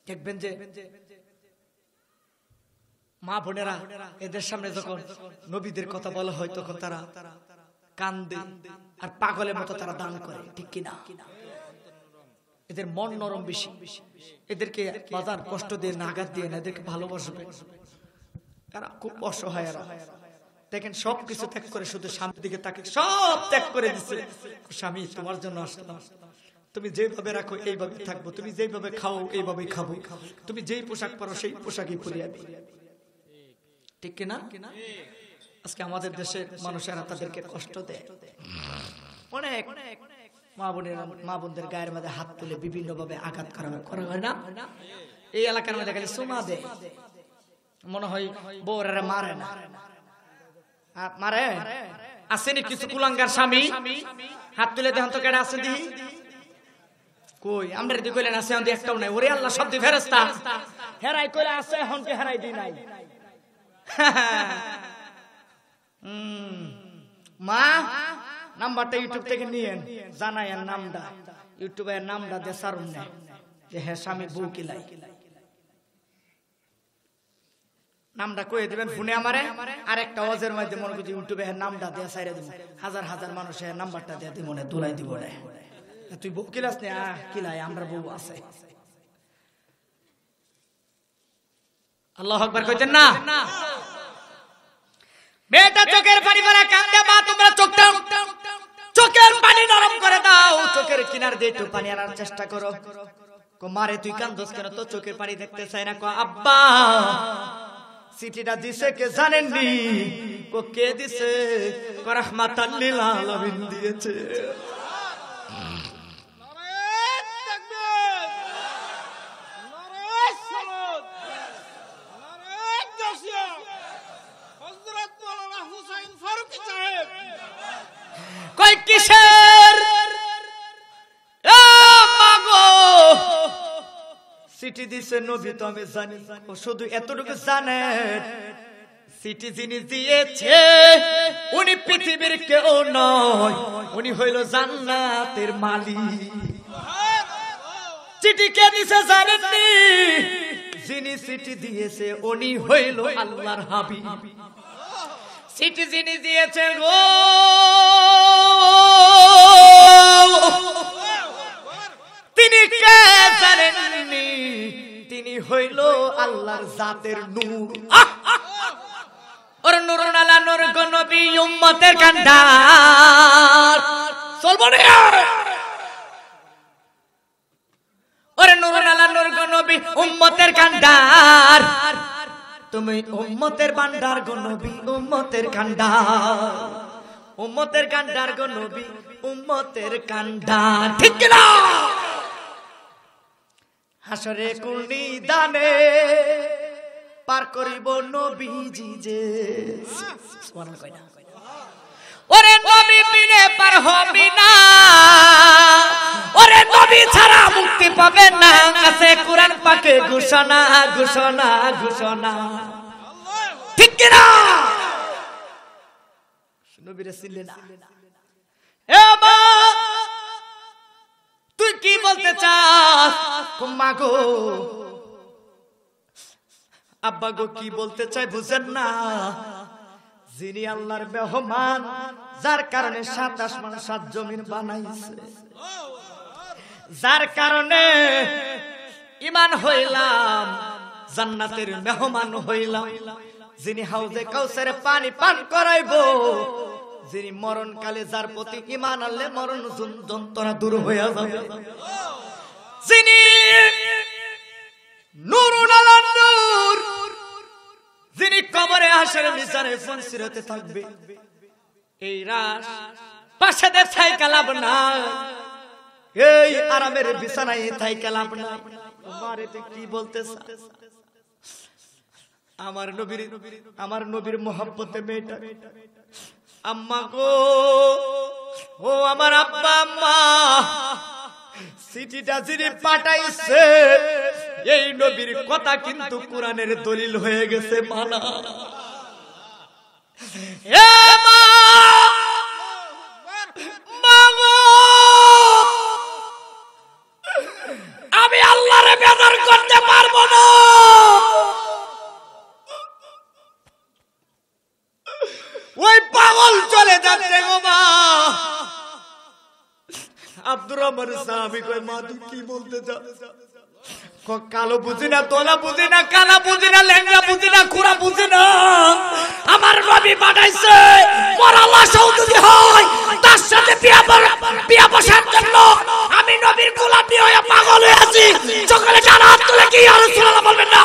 Speaker 2: দেখবেন যে মা বোনেরা এদের সামনে যখন নবীদের কথা বলা হয় তখন তারা কান্দে আর পাগলের মতো তারা দান করে, ঠিক কিনা? এদের মন নরম বেশি, এদেরকে বাজার কষ্ট দিয়ে নাগাদ দিয়ে না, এদেরকে ভালোবাসবে। এরা খুব অসহায়। এরা দেখেন সবকিছু ত্যাগ করে শুধু স্বামীর দিকে তাকে সব ত্যাগ করে দিচ্ছে। স্বামী তোমার জন্য আসলাম, তুমি যেভাবে রাখো এইভাবে থাকবো, তুমি যেভাবে খাও এইভাবে খাবো, তুমি যেই পোশাক পরো সেই পোশাকই পরিয়ে দিই, ঠিক কিনা? আজকে আমাদের দেশের মানুষেরা তাদেরকে কষ্ট দেয়। অনেক মা বোনদের গায়ের মধ্যে হাত তুলে বিভিন্ন ভাবে আঘাত করা হয় না? এই এলাকার মধ্যে খালি সোমা দেয়, মনে হয় বউরা মারে না, মারে। আসেনি কিছু কুলাঙ্গার স্বামী হাত তুলে দেন তো কেডা আছে দি কই? আমরা যদি কইলেন আছে আমাদের একটাও নাই। ওরে আল্লাহ, সব দি ফেরেশতা হেরাই কইলে আছে, এখন কি হেরাই দি নাই? মা নাম্বারটা ইউটিউব থেকে নিয়েন, জানায়েন নামটা, ইউটিউবের নামটা দেসারুন না যে হ্যাঁ স্বামী বউ কিলাই, নামটা কয়ে দিবেন ফোনে আমারে। আর একটা ওয়াজের মধ্যে মনে করি ইউটিউবে নামটা দেয়া সাইরে দিব, হাজার হাজার মানুষের নাম্বারটা দিয়ে দিব, মনে দোলাই দিব রে, তুই বউ কিলাস না? কিলাই, আমরা বউ আছে। আল্লাহু আকবার কইতেন না? মেয়েটা চোখের পানি ফেলা কান্দে, মা তোমরা চোখের পানি নরম করে দাও, চোখের কিনার দিয়ে একটু পানি আনার চেষ্টা করো। মারে তুই কান্দোস কেন? তো চোখের পানি দেখতে চাই না। আব্বা চিঠিটা দিছে কে জানেননি? কে দিছে? রাহমাতাল লিল আলামিন দিয়েছে। কই কিসের চিঠি দিছে নবী? তো আমি জানি, শুধু এতটুকু জানেন, চিঠি যিনি দিয়েছে উনি পৃথিবীর কেউ নয়, উনি হইল জান্নাতের মালিক। চিঠি কে দিছে জানেননি? যিনি চিঠি দিয়েছে উনি হইল আল্লাহর হাবিব। চিঠি যিনি দিয়েছে গো, তিনি কে জানেননি? তিনি হইল আল্লাহর জাতের নূর। ওর নূরুন আলা নূর গো নবী, উম্মতের কান্ডার। চলবো না? ওরে নূরুন আলা নূর গো নবী, উম্মতের কান্ডার। তুমি উম্মতের ভান্ডার গো নবী, উম্মতের কান্ডার, উম্মতের কান্ডার গো নবী, উম্মতের কান্ডার, ঠিক না? হাসরে কুনি দানে পার করিব নবীজি যে। সুবহানাল্লাহ কই না? ওরে নবী বিনে পার হবি না, ওরে নবী ছাড়া মুক্তি পাবে না। আছে কুরআন পাকে ঘোষণা, ঘোষণা, ঘোষণা, ঠিক কি না? নবীরে চিনলে না? এ মা তুই কি বলতে চাস? মা গো, আব্বা গো, কি বলতে চাই বুঝেন না? যিনি আল্লাহর মেহমান, যার কারণে ৭ আসমান ৭ জমিন বানাইছে, যার কারণে ঈমান হইলাম, জান্নাতের মেহমান হইলাম, যিনি হাউজে কাউসারে পানি পান করাইবো, যিনি মরণকালে যার প্রতি ঈমান আনলে মরণ যন্ত্রণা দূর হইয়া যাবে, যিনি নূরুন আলা নূর, যিনি কবরে হাসরে মিজানে ফনসিরতে থাকবে। এই রাত পাশাদের ছাই কালাব না, এই আরামের বিছানায় থাই কালাব না। তোমারে তুই কি বলতেছ? আমার নবীর মোহাব্বতে মেয়েটা, আম্মা গো, ও আমার আব্বা আম্মা, চিঠিটা যিনি পাঠাইছে এই নবীর কথা কিন্তু কোরআনের দলিল হয়ে গেছে মানা। এ মা, মা গো, আমি আল্লাহরে বেদর করতে পারবো না। ওই পাগল চলে যাচ্ছে গো মা। আব্দুর রহমান সাহাবী কই মা তুই কি বলতে চাও? কালো বুঝি না, তোলা বুঝি না, কালা বুঝি না, লেঙ্গা বুঝি না, খুরা বুঝি না, আমার নবী পাঠাইছে মরা লাশও যদি হয় তার সাথে বিয়া বসার জন্য। আমি নবীর গোলাপি হয়ে পাগল হয়ে আছি। সকালে যারা হাত তুলে কি ইয়া রাসূলুল্লাহ বলবেন না?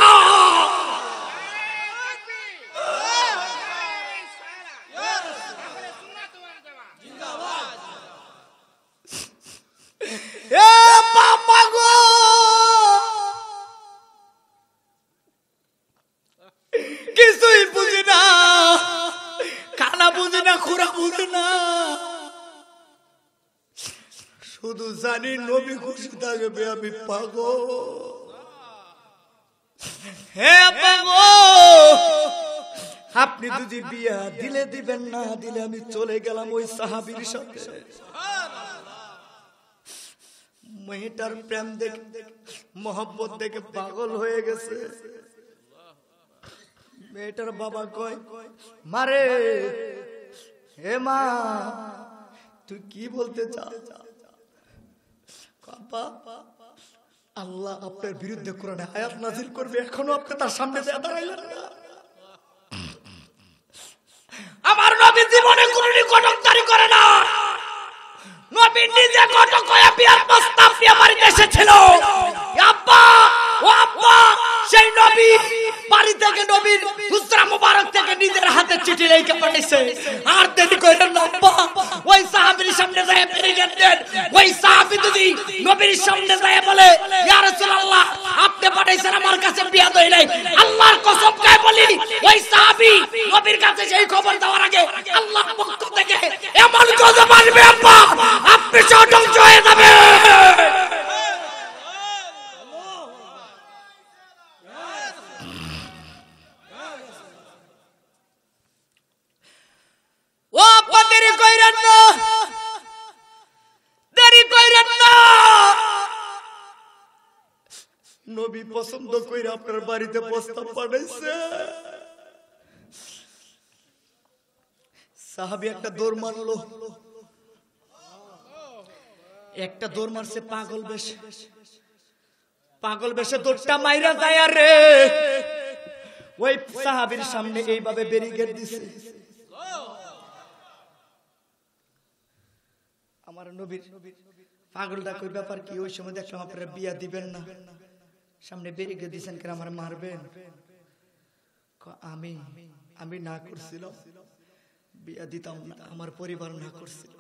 Speaker 2: এ বাবা গো, কিছুই বুঝি না, কালা বুঝি না, খুরা বুঝি না, শুধু জানি নবী খুশি থাকবে। আমি পাগল। হে পাগল, আপনি যদি বিয়া দিলে দিবেন, না দিলে আমি চলে গেলাম ওই সাহাবীর সাথে। মেয়েটার প্রেম দেখে, মোহব্বত দেখে পাগল হয়ে গেছে। মেয়েটার বাবা কয় মারে, হে মা তুই কি বলতে চাস? আল্লাহ আপনার বিরুদ্ধে কোরআনে আয়াত নাযিল করবে, এখনো আপনি তার সামনে যেয়ে দাঁড়াইলেন না। আমার নবী জীবনে কোনদিন কটকদারি করে না। নবী নিজে কটক হয়ে বিয়ার প্রস্তাব নিয়ে বাড়িতে এসেছিল। আব্বা, ও আব্বা, সেই নবী বাড়ি থেকে নবীর হুজরা মুবারক থেকে নিজের হাতে চিঠি লিখে পাঠিয়েছে। আর দেরি করেন না আব্বা, ওই সাহাবীর সামনে যায় ব্যারিকেড দেন। ওই সাহাবী যদি নবীর সামনে যায় বলে ইয়া রাসূলুল্লাহ আপনি পাঠাইছেন আমার কাছে বিয়া দেই নাই, আল্লাহর কসম করে বলি ওই সাহাবী নবীর কাছে সেই খবর দেওয়ার আগে আল্লাহর পক্ষ থেকে এমন গজব আসবে আব্বা, আপনি ধ্বংস হয়ে যাবেন। ও আব্বা দেরি কইরেন না, দেরি কইরেন না। নবী পছন্দ কইরা আপনার বাড়িতে প্রস্তাব পাঠাইছে। সাহাবী একটা দৌড় মারলো, একটা দৌড় মারছে পাগল বেশে। পাগল বেশে দৌড়টা মাইরা যায়। রে ওই সাহাবীর সামনে এইভাবে ব্যারিকেড দিছে। আমার নবীর পাগলটা কই ব্যাপার কি? ওই সময় দেখলাম আপনারা বিয়া দিবেন না, সামনে ব্যারিকেড দিছেন কেন, আমার মারবেন? আমি না করছিলাম, বিয়া দিতাম না, আমার পরিবার না করছিল।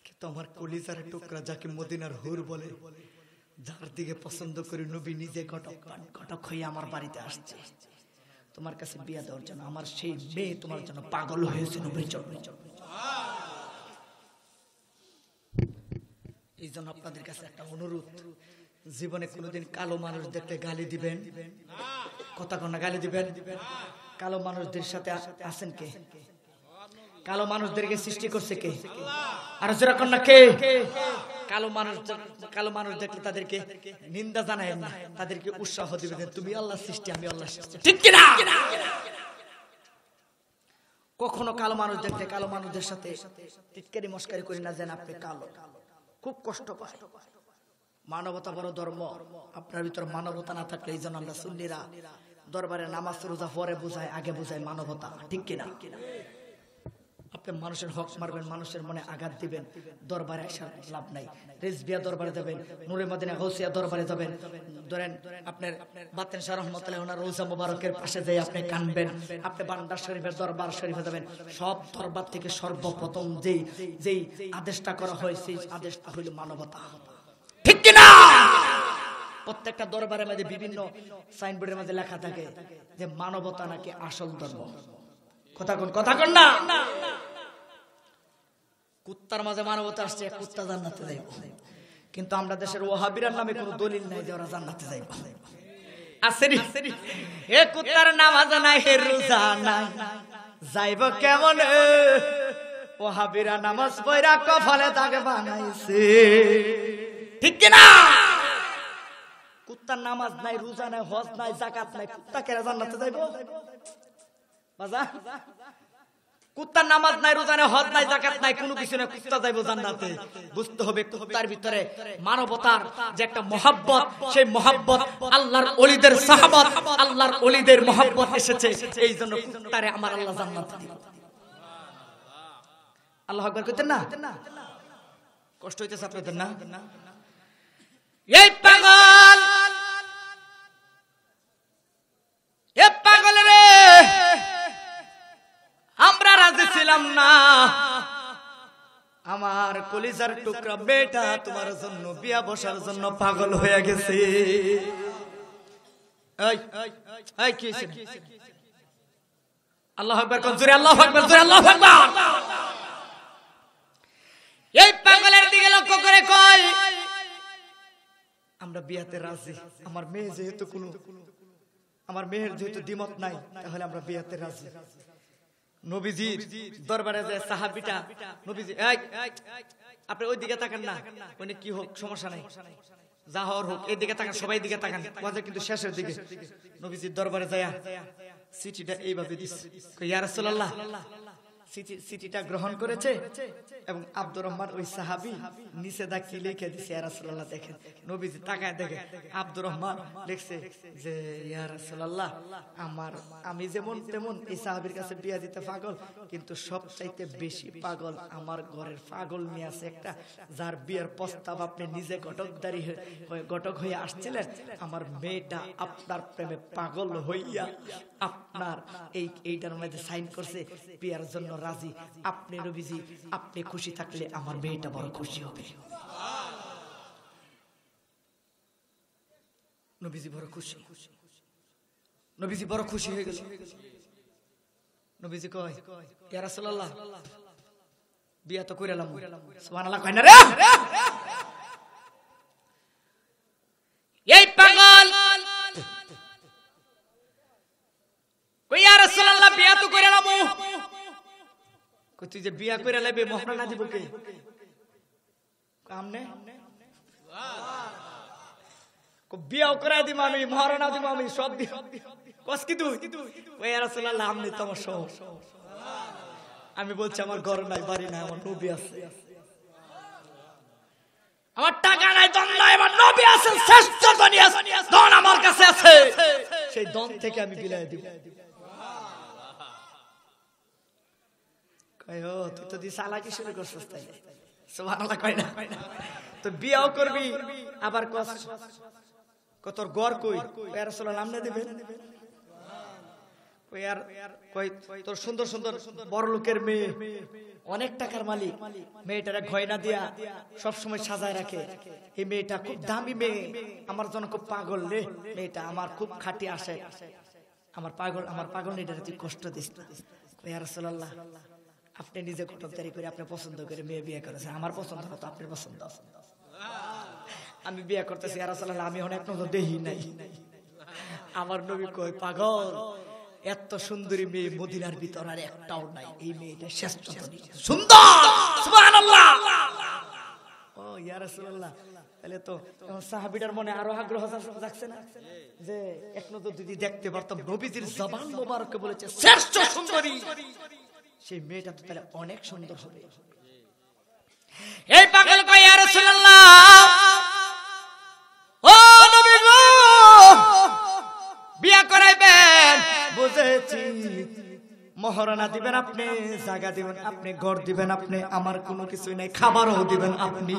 Speaker 2: কিন্তু আমার কলিজার টুকরা যাকে মদিনার হুর বলে, যার দিকে পছন্দ করি, নবী নিজে ঘটক হয়ে আমার বাড়িতে আসছে তোমার কাছে বিয়া দেওয়ার জন্য। আমার সেই মেয়ে তোমার জন্য পাগল হয়েছে নবীর জন্য। এই জন্য আপনাদের কাছে একটা অনুরোধ, জীবনে কোনোদিন কালো মানুষ দেখলে গালি দিবেন, কথা কন্যা গালি দিবেন। কালো মানুষদের সাথে আছেন কে? কালো মানুষদেরকে সৃষ্টি করছে কে? আর যারা কন্যা কে? কালো মানুষ দেখলে তাদেরকে নিন্দা জানায় না, তাদেরকে উৎসাহ দিবেন, তুমি আল্লাহর সৃষ্টি, আমি আল্লাহর সৃষ্টি, ঠিক কি না? কখনো কালো মানুষ দেখলে কালো মানুষদের সাথে টিটকারি মস্কারি করি না, যেন আপনি কালো, খুব কষ্ট পায়। মানবতা বড় ধর্ম, আপনার ভিতর মানবতা না থাকলে, এই জন্য আমরা সুন্নিরা দরবারে নামাজ রোজা পরে বুঝায়, আগে বুঝায় মানবতা, ঠিক কিনা? আপনি মানুষের হক মারবেন, মানুষের মনে আঘাত দিবেন, দরবারে আসার লাভ নাই। রিজভিয়া দরবারে যাবেন, নূরে মদিনা গৌসিয়া দরবারে যাবেন, ধরেন আপনার বাতেন শাহ রহমাতুল্লাহ ওনার রোজা মুবারকের পাশে যাই আপনি কানবেন, আপনি বান্দার শরীফের দরবার শরীফে যাবেন। সব দরবার থেকে সর্বপ্রথম যেই আদেশটা করা হয়েছে, আদেশটা হইল মানবতা, ঠিক কিনা? প্রত্যেকটা দরবারের মধ্যে বিভিন্ন সাইনবোর্ডের মধ্যে লেখা থাকে যে মানবতা নাকি আসল ধর্ম। কথা কোন না? কুত্তার মাঝে মানবতা আসছে, কুত্তা জান্নাতে যাইব, কিন্তু আমরা দেশের ওয়াহাবিরার নামে কোনো দলিল নাই যে ওরা জান্নাতে যাইব। আসেনি এ কুত্তার নামাজ নাই, হে রোজা নাই, যাইব কেমন? ওয়াহাবিরা নামাজ পড়া কপালে তাকে বানাইছে, ঠিক কি না? কুত্তার নামাজ নাই, রোজা নাই, হজ নাই, যাকাত নাই, কুত্তা কেন জান্নাতে যাইব? বাজা কুত্তার নামাজ নাই, রোজা নাই, হজ নাই, যাকাত নাই, কোনো কিছু নাই, কুত্তা যাইবো জান্নাতে। বুঝতে হবে কুত্তার ভিতরে মানবতার যে একটা মহব্বত, সেই মহব্বত আল্লাহর ওলিদের সাহাবত, আল্লাহর ওলিদের মহব্বত এসেছে, এই জন্য কুত্তারে আমার আল্লাহ জান্নাত দিবেন। আল্লাহু আকবার কইতেন না? কষ্ট হইতেছে আপনাদের না? এই পাগল, এ পাগল রে, আমরা রাজি ছিলাম না। আমার কলিজার টুকরা বেটা তোমার জন্য বিয়া বসার জন্য পাগল হয়ে গেছে। এই এই কি হইছে? আল্লাহু আকবার কোন জোরে, আল্লাহু আকবার জোরে, আল্লাহু আকবার। এই পাগলের দিকে লক্ষ্য করে কয়, আমরা বিয়াতে রাজি। আমার মেয়ে যেহেতু আমার মেয়ের যেহেতু দ্বিমত নাই, তাহলে আমরা বিয়াতে রাজি। নবীজির দরবারে যে সাহাবীটা, নবীজি আপনি ওই দিকে তাকান না, ওই কি হোক সমস্যা নাই, যা হওয়ার হোক, এই দিকে তাকান, সবাই দিকে তাকান, ওয়াজে কিন্তু শেষের দিকে। নবীজির দরবারে যায়া চিঠিটা এইভাবে দিছে, ইয়া রাসূলুল্লাহ। চিঠিটা গ্রহণ করেছে এবং আব্দুর রহমান ওই সাহাবী নিচে দা কি লিখে দিছে, ইয়া রাসূলুল্লাহ দেখেন। নবীজি তাকায় দেখে আব্দুর রহমান লিখছে যে, ইয়া রাসূলুল্লাহ, আমি যেমন তেমন এই সাহাবীর কাছে বিয়া দিতে পাগল, কিন্তু সবচাইতে বেশি পাগল আমার ঘরের পাগল মেয়ে আছে একটা, যার বিয়ের প্রস্তাব আপনি নিজে ঘটক হয়ে আসছিলেন। আমার মেয়েটা আপনার প্রেমে পাগল হইয়া আপনার এইটার মধ্যে সাইন করছে, বিয়ার জন্য রাজি। আপনি নবীজি, আপনি খুশি থাকলে আমার মেয়েটা বড় খুশি হবে। নবীজি বড় খুশি, নবীজি বড় খুশি হয়ে গেল। নবীজি কয়, ইয়া রাসূলুল্লাহ, বিয়া তো কইরালাম, সুবহানাল্লাহ কয় না রে? এই পাগল কই, ইয়া রাসূলুল্লাহ, বিয়া তো কইরালাম। কই তুই যে বিয়া কইরা লাইবে, মোহর না দিব কে? কামনে কো বিয়াও করাই দিব আমি, মোহর না দিব আমি, সব দিব। কস কি তুই? ওই ইয়া রাসূলুল্লাহ, আমনি তো আমার সব। আমি বলছি আমার ঘর নাই, বাড়ি নাই, আমার নবী আছে। আমার টাকা নাই, ধন নাই, আমার নবী আছে, শ্রেষ্ঠ ধনী আছে, ধন আমার কাছে আছে, সেই ধন থেকে আমি বিলায় দিব। কয়, ও তুই তো দি চালাকি শুরু করছিস তাইলে, সুবহানাল্লাহ কয় না? তো বিয়াও করবি, আবার তোর ঘর কই? ইয়া রাসূলুল্লাহ, আমনে দিবেন। তোর সুন্দর সুন্দর বড় লোকের মেয়ে, অনেক টাকার মালিক, মেয়েটারে গয়না দিয়া সবসময় সাজায় রাখে। এই মেয়েটা খুব দামি মেয়ে, আমার জন্য খুব পাগল রে মেয়েটা, আমার খুব খাঁটি আসে, আমার পাগল মেয়েটারে তুই কষ্ট দিস না। ইয়া রাসূলুল্লাহ, আপনি নিজে কটকদারি করে আপনি পছন্দ করে মেয়ে বিয়ে করেছেন, আমার পছন্দ না তো আপনার পছন্দ, আমি বিয়ে করতেছি। ইয়া রাসূলুল্লাহ, আমি অনেক নজর দেহি নাই। আমার নবী কয়, পাগল, এত সুন্দরী মেয়ে মদিনার ভিতর আর একটাও নাই, এই মেয়েটা শ্রেষ্ঠ সুন্দর, সুবহানাল্লাহ। ও ইয়া রাসূলুল্লাহ, তাহলে তো সাহাবীটার মনে আরো আগ্রহ জাগছে না, যে এক নজর যদি দেখতে পারতাম, নবীজির জবান মোবারকে বলেছে শ্রেষ্ঠ সুন্দরী, সেই মেয়েটা তো তাহলে অনেক সুন্দর হবে। এই পাগল কয়, ইয়া রাসূলুল্লাহ, ও নবী গো, বিয়া করাইবেন বুঝেছি, মহারণা দিবেন আপনি, জায়গা দিবেন আপনি, ঘর দিবেন আপনি, আমার কোনো কিছুই নাই, খাবারও দিবেন আপনি।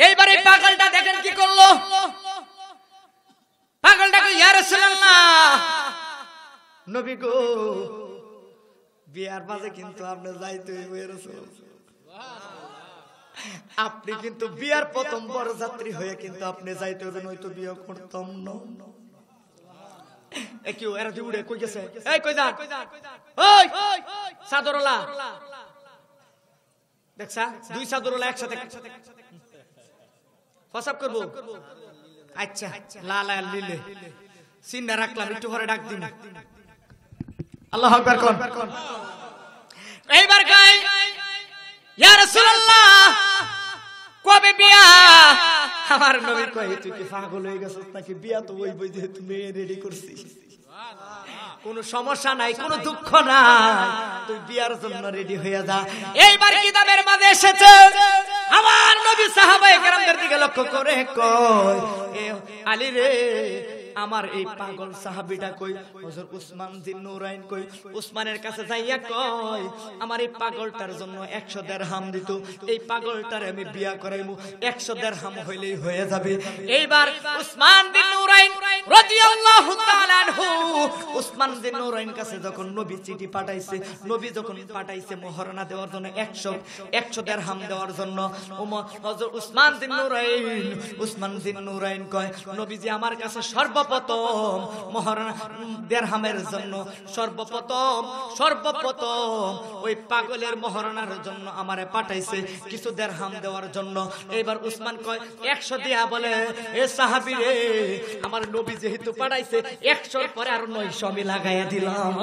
Speaker 2: এইবারে পাগলটা দেখেন কি করলো। পাগলটা কই, ইয়া রাসূলুল্লাহ, নবী গো, বিয়ার মাঝে কিন্তু আপনি যাইতে হইবে, ইয়া রাসূলুল্লাহ, আপনি কিন্তু বিয়ার প্রথম বরযাত্রী হয়ে কিন্তু আপনি যাইতে হবে, নয়তো বিয়ে করতাম না। কি এরা উড়ে কই গেছে? এই কই যা, ওই চাদরওয়ালা দেখছা, দুই চাদরওয়ালা একসাথে প্রসাব করব। আচ্ছা, লালা লিলে সিন্না রাখলাম, একটু পরে ডাক দিন। আল্লাহু আকবার কোন। এইবার কই, ইয়া রাসূলুল্লাহ, কবে বিয়া? আমার নবী কয়, তুই কি পাগল হয়ে গেছিস নাকি? বিয়া তো ওই বই যে তুমি রেডি করছিস। কোনো সমস্যা নাই, কোনো দুঃখ নাই, তুই বিয়ার জন্য রেডি হয়ে যা। এইবার কিতাবের মাঝে এসেছে আমার নবী সাহাবায়ে কেরামদের দিকে লক্ষ্য করে কয়, এ আলী রে, আমার এই পাগল সাহাবীটা কই? হযরত উসমান জিন্নুরাইন কই? উসমানের কাছে যাইয়া কয়, আমার এই পাগলটার জন্য 100 দিরহাম দিত, এই পাগলটারে আমি বিয়া করাইমু, 100 দিরহাম হইলেই হয়ে যাবে। এইবার উসমান বিন নুরাইন রাদিয়াল্লাহু তাআলা আনহু, উসমান বিন নুরাইন কাছে যখন নবী চিঠি পাঠাইছে, নবী যখন পাঠাইছে মোহরানা দেওয়ার জন্য 100 দিরহাম দেওয়ার জন্য, হযরত উসমান বিন নুরাইন কয়, নবীজি আমার কাছে সর্বপ্রথম মোহরানা দিরহামের জন্য সর্বপ্রথম ওই পাগলের মোহরানার জন্য আমারে পাঠাইছে কিছু দিরহাম দেওয়ার জন্য। এইবার উসমান কয় 100 দিয়া বলে, এ সাহাবী রে, আমার নবী যেহেতু পাঠাইছে 100 পরে আর 900 আমি লাগাইয়া দিলাম।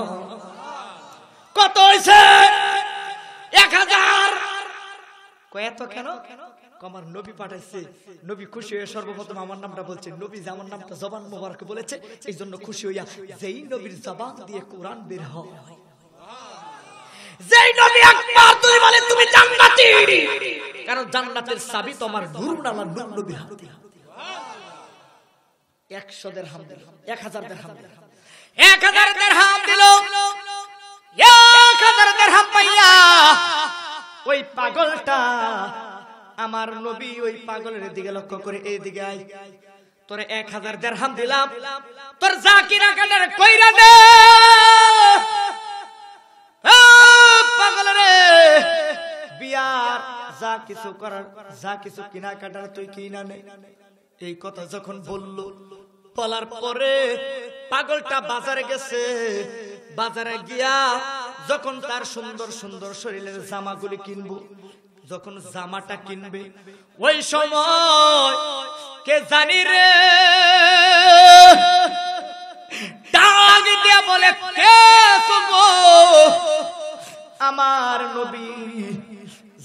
Speaker 2: কত হইছে? 1000। কয় এত কেন? আমার নবী পাঠাইছে, নবী খুশি হয়ে সর্বপ্রথম আমার নামটা বলছে, নবী যে আমার নামটা জবান মোবারক বলেছে, এই জন্য খুশি হইয়া যেই নবীর জবান দিয়ে কোরআন বের হয়, যেই নবী একবার তুই বলে তুমি জান্নাতি, কারণ জান্নাতের চাবি তোমার নূরুন আলা নূর নবীর হাতে। 100 দিরহাম দিল, 1000 দিরহাম দিল, 1000 দিরহাম দিল। 1000 দিরহাম পাইয়া ওই পাগলটা, আমার নবী ওই পাগলের দিকে লক্ষ্য করে, এই দিকে আয়, তোরে 1000 দিরহাম দিলাম, তোর যা কিনা কাটার কইরা দে। পাগল রে, বিয়ার যা কিছু করার, যা কিছু কিনা কাটার তুই কিনা নে। এই কথা যখন বললো, বলার পরে পাগলটা বাজারে গেছে। বাজারে গিয়া যখন তার সুন্দর সুন্দর শরীরের জামাগুলি কিনবো, যখন জামাটা কিনবে, ওই সময় কে জানি রে ডাক দিয়া বলে, কে শুনবো? আমার নবী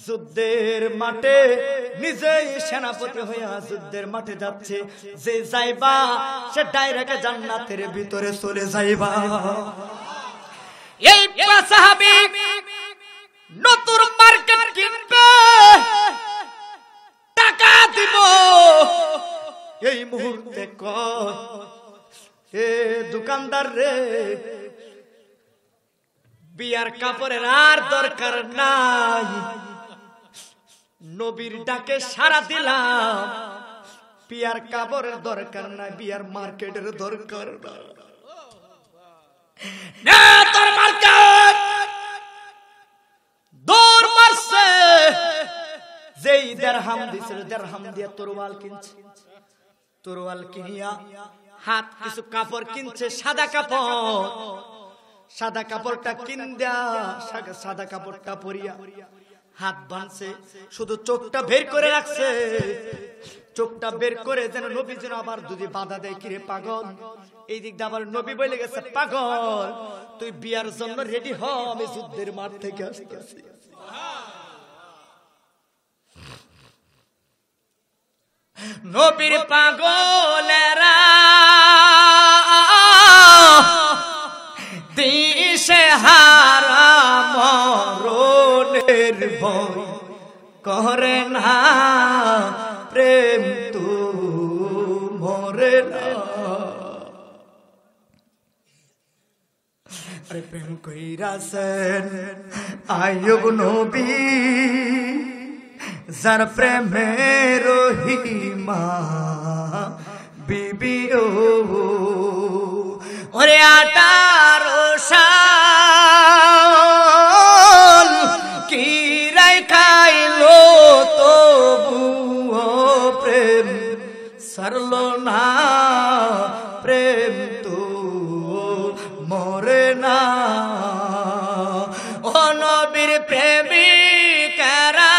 Speaker 2: যুদ্ধের মাঠে নিজেই সেনাপতি হইয়া যুদ্ধের মাঠে যাচ্ছে, যে যাইবা সে ডাইরেক্ট জান্নাতের ভিতরে চলে যাইবা। এই সাহাবী নতুন মার্কেট কিনবে, টাকা দিব, এই মুহূর্তে কয়, এ দোকানদার রে, বিয়ার কাপড়ের আর দরকার নাই, নবীর ডাকে সাড়া দিলাম, বিয়ার কাপড়ের দরকার নাই, বিয়ার মার্কেটের দরকার না। তোর মার্কেট দৌড় মারছে, যেই দিরহাম দিছিল, দিরহাম দিয়ে তরোয়াল কিনছে, তরোয়াল কিনিয়া হাত কিছু কাপড় কিনছে, সাদা কাপড়, সাদা কাপড়টা কিন দেয়া, সাদা কাপড়টা পরিয়া হাত বাঁধছে, শুধু চোখটা বের করে রাখছে, চোখটা বের করে যেন নবী যেন আবার যদি বাধা দেয়, কিরে পাগল, এই দিক দিয়ে আবার নবী বলে গেছে, পাগল তুই বিয়ার জন্য রেডি হ, আমি যুদ্ধের মাঠ থেকে আসতেছি। নবীর পাগলেরা দিশে হারা মরণের ভয় করে না, প্রেম তু মরে না। আরে প্রেম কইরাছেন আইয়ুব নবী, যার প্রেমের রহিমা বিবি ও, ওরে 18 সাল কি রাই খাইলো তবু প্রেম সারলো না, প্রেম তো মরে না। ও নবীর প্রেমিকেরা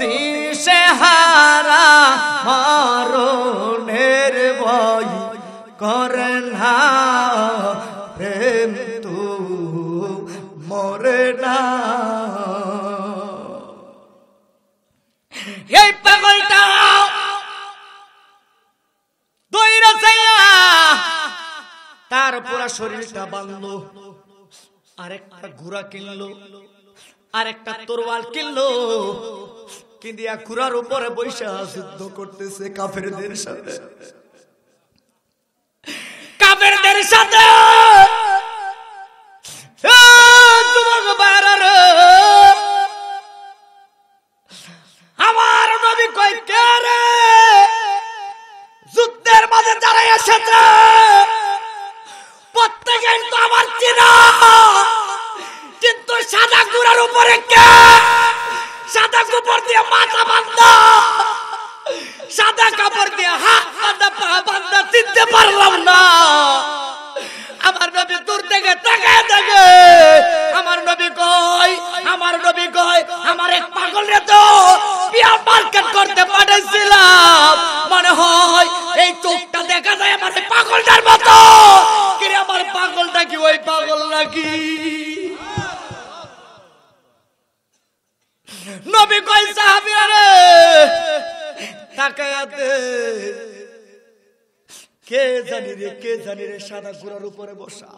Speaker 2: দিশে হারা মরণের ভয় করে না, প্রেম তো মরে না। এই পাগলটা দইরা যাইয়া তার পুরা শরীরটা বাঁধলো, আরেকটা ঘোড়া কিনলো, আরেকটা তরোয়াল কিনলো, কিনিয়া ঘোড়ার উপরে বৈশা যুদ্ধ করতেছে কাফেরদের সাথে। কাফেরদের সাথে যুবক ভাইরা, আমার নবী কই কে রে? যুদ্ধের মাঝে যারা এসেছে প্রত্যেকেই তো আমার চেনা, কিন্তু সাদা ঘোড়ার উপরে কে? সাদা কাপড় দিয়ে মাথা বাঁধা, সাদা কাপড় দিয়ে হাত বাঁধা, পা বাঁধা, চিনতে পারলাম না। আমার নবী দূর থেকে তাকায় দেখে, আমার নবী কই, আমার নবী কই, আমার এক পাগল রে তো বিয়া মার্কেট করতে পাঠাইছিলাম, মনে হয় এই চোখটা দেখা যায় আমার পাগলটার মতো। কিরে আমার পাগলটা কি ওই পাগল নাকি? নবী কই সাহাবীরা রে তাকায়া দে, কে জানি রে, কে জানি রে সাদা ঘোড়ার উপরে বসা,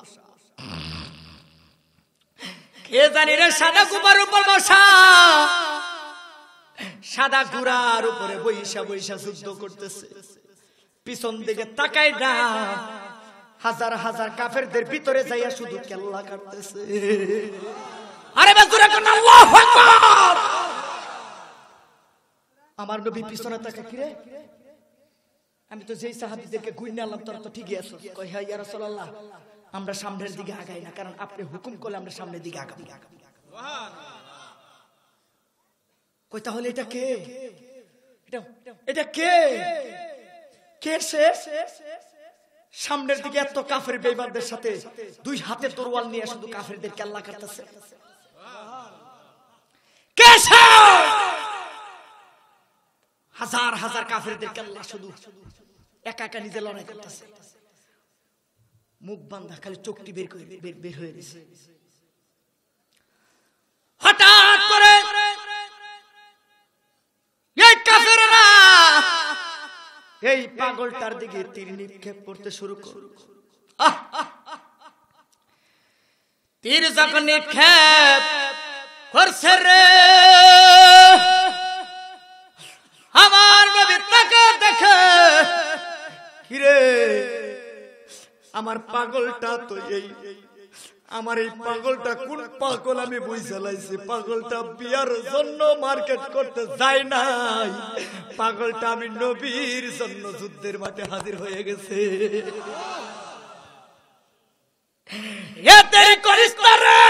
Speaker 2: কে জানি রে সাদা ঘোড়ার উপর বসা, সাদা ঘোড়ার উপরে বইসা বইসা যুদ্ধ করতেছে। পিছন দিকে তাকাই না, হাজার হাজার কাফেরদের ভিতরে যাইয়া শুধু কেল্লা কাটতেছে। আরে বাজুরা কোন আল্লাহু আকবার। আমার নবী পিছনে তাকা, কি রে? আমি তো যেই সাহাবীদেরকে গুইনা আনলাম তোরা তো ঠিকই আছো। কই হ্যাঁ ইয়া রাসূলুল্লাহ, আমরা সামনের দিকে আগাই না, কারণ আপনি হুকুম করলে আমরা সামনের দিকে আগাবো। কই তাহলে এটা কে? এটা কে? কে সে? সামনের দিকে এত কাফের বেঈমানদের সাথে দুই হাতে তরোয়াল নিয়ে শুধু কাফেরদের কেল্লা কাটতেছে। কে সে? হাজার হাজার কাফেরদের কেল্লা শুধু একা একা নিজে লড়াই করতেছে। মুখ বান্ধা, খালি চোখটি বের হয়ে গেছে। হঠাৎ করে এই কাফেররা এই পাগলটার দিকে তীর নিক্ষেপ করতে শুরু করল। তীর যখন নিক্ষেপ করছে রে, আমার নবী তাকে দেখে, কিরে আমার পাগলটা তো এই, আমার এই পাগলটা কোন পাগল আমি বুঝে লাইছি। পাগলটা বিয়ার জন্য মার্কেট করতে যায় নাই, পাগলটা আমি নবীর জন্য যুদ্ধের মাঠে হাজির হয়ে গেছে। এ দেরি করিস না রে,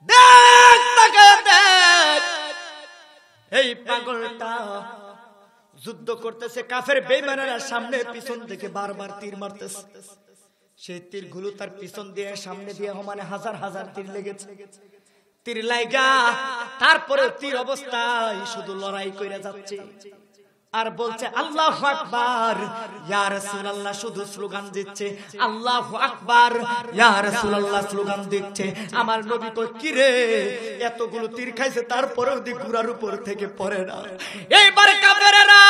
Speaker 2: দেখ তাকে দেখ, এই পাগলটা যুদ্ধ করতেছে, কাফের বেঈমানেরা সামনে পিছন থেকে বারবার তীর মারতেছে। সেই তীরগুলো তার পিছন দিয়ে সামনে দিয়ে মানে হাজার হাজার তীর লেগেছে। তীর লাগা তারপরে তীর অবস্থায় শুধু লড়াই করে যাচ্ছে আর বলছে আল্লাহু আকবার ইয়া রাসূলুল্লাহ, শুধু স্লোগান দিচ্ছে আল্লাহু আকবার ইয়া রাসূলুল্লাহ স্লোগান দিচ্ছে। আমার নবী কই কি রে এতগুলো তীর খাইছে তারপরেও দি ঘোড়ার উপর থেকে পড়ে না। এইবার কাফেররা,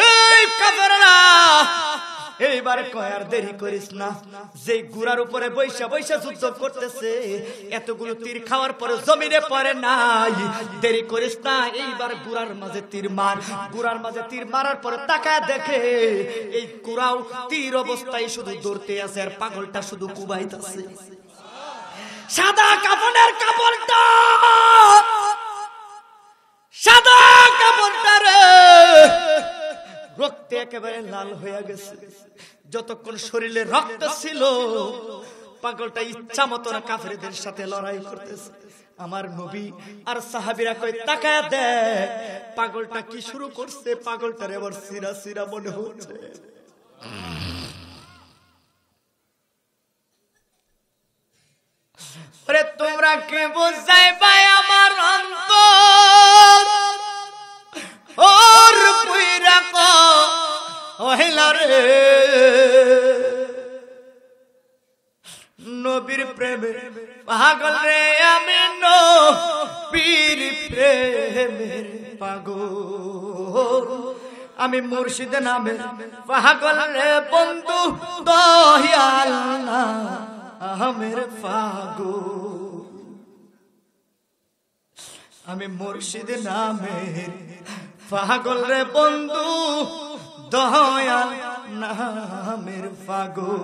Speaker 2: এই কাফেররা এইবার কয় আর দেরি করিস না, যে ঘোড়ার উপরে বৈশা বৈশা যুদ্ধ করতেছে এতগুলো তীর খাওয়ার পরে জমিনে পড়ে নাই, দেরি করিস না, এইবার ঘোড়ার মাঝে তীর মার। ঘোড়ার মাঝে তীর মারার পরে তাকায় দেখে এই ঘোড়াও তীর অবস্থায় শুধু দৌড়তে আছে আর পাগলটা শুধু কুবাইতেছে। সাদা কাপড়ের কাপড়টা, সাদা কাপড়টা রে রক্তে একেবারে লাল হয়ে গেছে। যতক্ষণ শরীরে রক্ত ছিল পাগলটা ইচ্ছা মতো না কাফেরদের সাথে লড়াই করতেছে। আমার নবী আর সাহাবীরা কই তাকায় দেখ পাগলটা কি শুরু করছে। পাগলটার এবার সিরা সিরা মনে হচ্ছে। আরে তোমরা কে বুঝাইবা আমার অন্তর ওর পুইরা কো ওহেলা রে, নবীর প্রেমে পাগল রে আমি নবীর প্রেমের পাগল। আমি মুর্শিদ নামে পাগল রে বন্ধু দয়াল আমের পাগল আমি মুর্শিদ নামে পাগল রে বন্ধু দয়াল নামের পাগল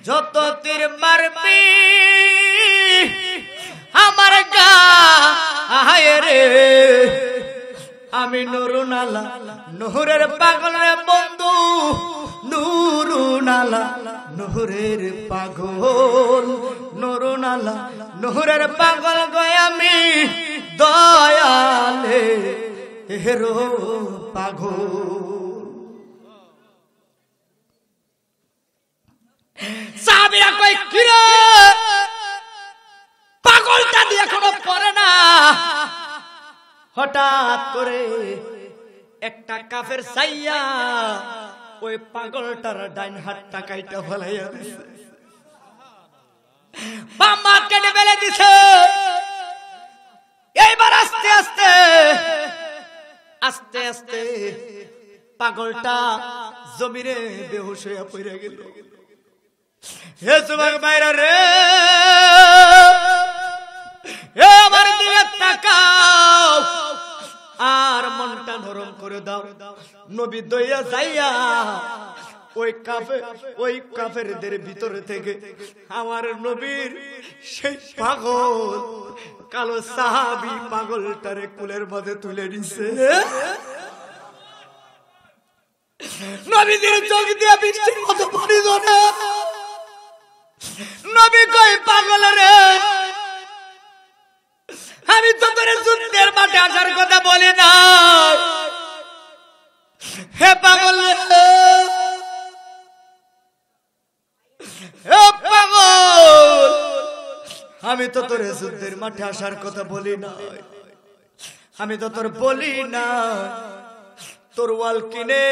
Speaker 2: যত তীর মারবি আমার গায়ে রে আমি নুরুনালা নুহুরের পাগল রে বন্ধু নুরুনালা নুহুরের পাগল নুরুনালা নুহুরের পাগল গয় আমি দয়ালে হেরো পাগল সাহাবীরা কই কিরে পাগলটা দিয়ে এখনো পড়ে না হঠাৎ করে একটা কাফের সাইয়া ওই পাগলটার ডাইন হাতটা কাইটা ফলাইয়া দিছে বাম হাত কেটে ফেলে দিছে এইবার আস্তে আস্তে আস্তে আস্তে পাগলটা জমিনে বেহুশ হয়ে পড়ে গেল হে যুবক ভাইরা রে হে আমার দিকে তাকাও আর মনটা নরম করে দাও নবী দইয়া যাইয়া ওই কাফেরদের ভিতর থেকে আমার নবীর সেই পাগল কালো সাহাবী পাগলটারে কুলের মধ্যে তুলে নিছে নবীদের চোখ দিয়ে বৃষ্টির মতো পানি ঝরে নবী কই পাগল রে আমি তো তোরে যুদ্ধের মাঠে আসার কথা বলি না হে পাগল হে পাগল আমি তো তোরে যুদ্ধের মাঠে আসার কথা বলি না আমি তো তোর বলি না তোর ওয়াল কিনে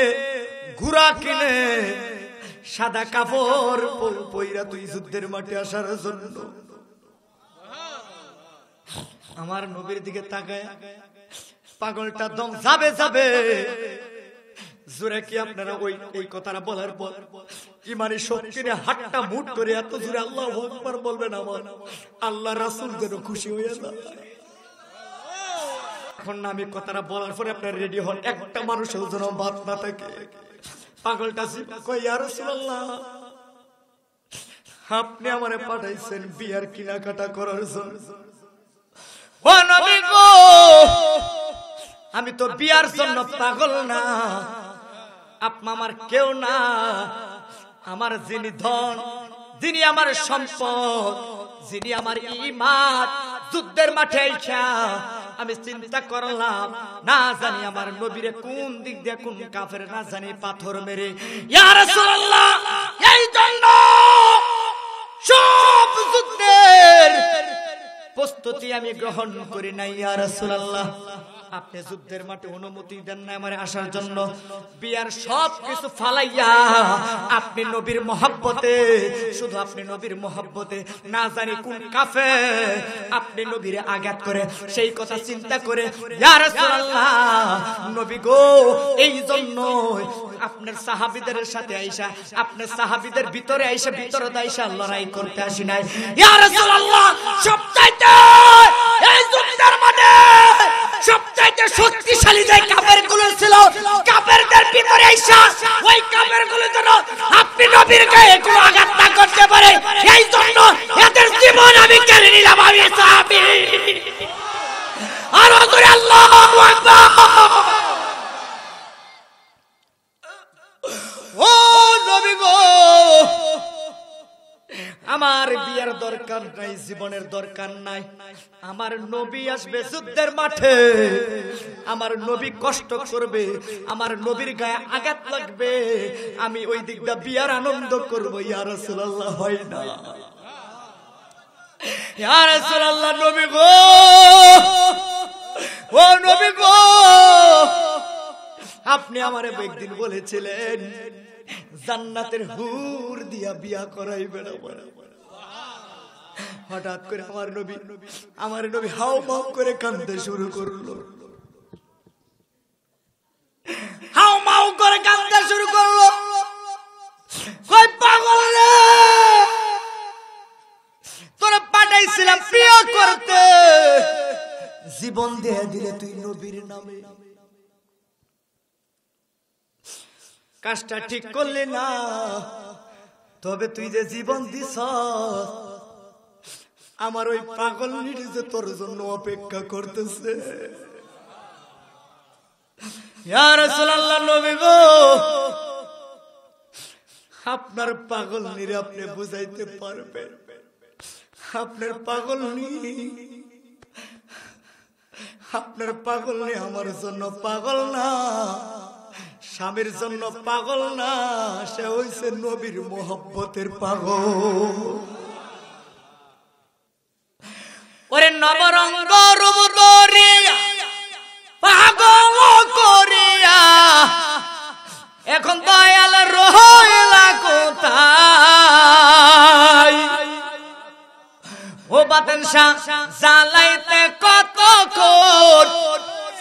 Speaker 2: ঘুরা কিনে সাদা কাপড় পইরা তুই যুদ্ধের মাঠে আসার জন্য আমার নবীর দিকে তাকায় পাগলটা দম যাবে যাবে জোরে কি আপনারা ওই কথাটা বলার পর ইমানি শক্তি নিয়ে হাতটা মুট করে এত জোরে আল্লাহু আকবার বলবেন আমার আল্লাহ রাসূল যেন খুশি হয়ে যায় এখন না আমি কথাটা বলার পরে আপনারা রেডি হন একটা মানুষের যেন বাদ না থাকে পাগলটা কই ইয়া রাসূলুল্লাহ আপনি আমারে পাঠাইছেন বিয়ার কেনাকাটা করার জন্য ও নবী গো আমি তো বিয়ার জন্য পাগল না আপনি আমার কেউ না আমার যিনি ধন যিনি আমার সম্পদ যিনি আমার ঈমান যুদ্ধের মাঠে আইছা আমি চিন্তা করলাম না জানি আমার নবীরে কোন দিক দিয়ে কোন কাফের না জানি পাথর মেরে ইয়া রাসূলুল্লাহ এই জন্য সব যুদ্ধের প্রস্তুতি আমি গ্রহণ করি নাই ইয়া রাসূলুল্লাহ আপনি যুদ্ধের মাঠে অনুমতি দেন না আমারে আসার জন্য বিয়ার সব কিছু ফালাইয়া আপনি নবীর মহব্বতে শুধু আপনি নবীর মহব্বতে না জানি কোন কাফের আপনি নবীরে আঘাত করে সেই কথা চিন্তা করে ইয়া রাসূলুল্লাহ নবী গো এই জন্য আপনার সাহাবীদের সাথে আইসা আপনার সাহাবীদের ভিতরে আইসা ভিতরে আইসা লড়াই করতে আসি নাই ইয়া রাসূলুল্লাহ সবচাইতে এই যুদ্ধের মাঠে সবচাইতে শক্তিশালী যে কাফেরগুলো ছিল কাফেরদের ভিতরে আইসা ওই কাফেরগুলো যেন আপনি নবীর গায়ে কোনো আঘাত না করতে পারে এই জন্য এদের জীবন আমি কেড়ে নিলাম আমি সাহাবী আর ওরে আল্লাহু আকবার ও নবী গো আমার বিয়ের দরকার নাই জীবনের দরকার নাই আমার নবী আসবে যুদ্ধের মাঠে আমার নবী কষ্ট করবে আমার নবীর গায়ে আঘাত লাগবে আমি ওই দিকটা বিয়ার আনন্দ করব ইয়া রাসূলুল্লাহ হয় না ইয়া রাসূলুল্লাহ নবী গো ও নবী গো আপনি আমারে একদিন বলেছিলেন জান্নাতের হুর দিয়া বিয়া করাইবেন হঠাৎ করে আমার নবী হাও মাও করে কাঁদতে শুরু করলো কাউ করে কাঁদতে শুরু করলো। কই পাগল রে, তোরে পাঠাইছিলাম প্রিয় করতে, জীবন দিয়ে দিলে তুই নবীর নামে, কাজটা ঠিক করলি না। তবে তুই যে জীবন দিস, আমার ওই পাগল যে তোর জন্য অপেক্ষা করতেছে। ইয়া রাসূলুল্লাহ, নবী গো, আপনার পাগল নিরে আপনি বুঝাইতে পারবেন? আপনার পাগল আপনার পাগল নি আমার জন্য পাগল না, স্বামীর জন্য পাগল না, সে হইছে নবীর মোহব্বতের পাগল। ওরে নবরঙ্গ রূপ ধরিয়া পাগল করিয়া এখন দয়াল রহিলা কোথায়? ও বাতেন শাহ জ্বালাইতে কতক্ষণ,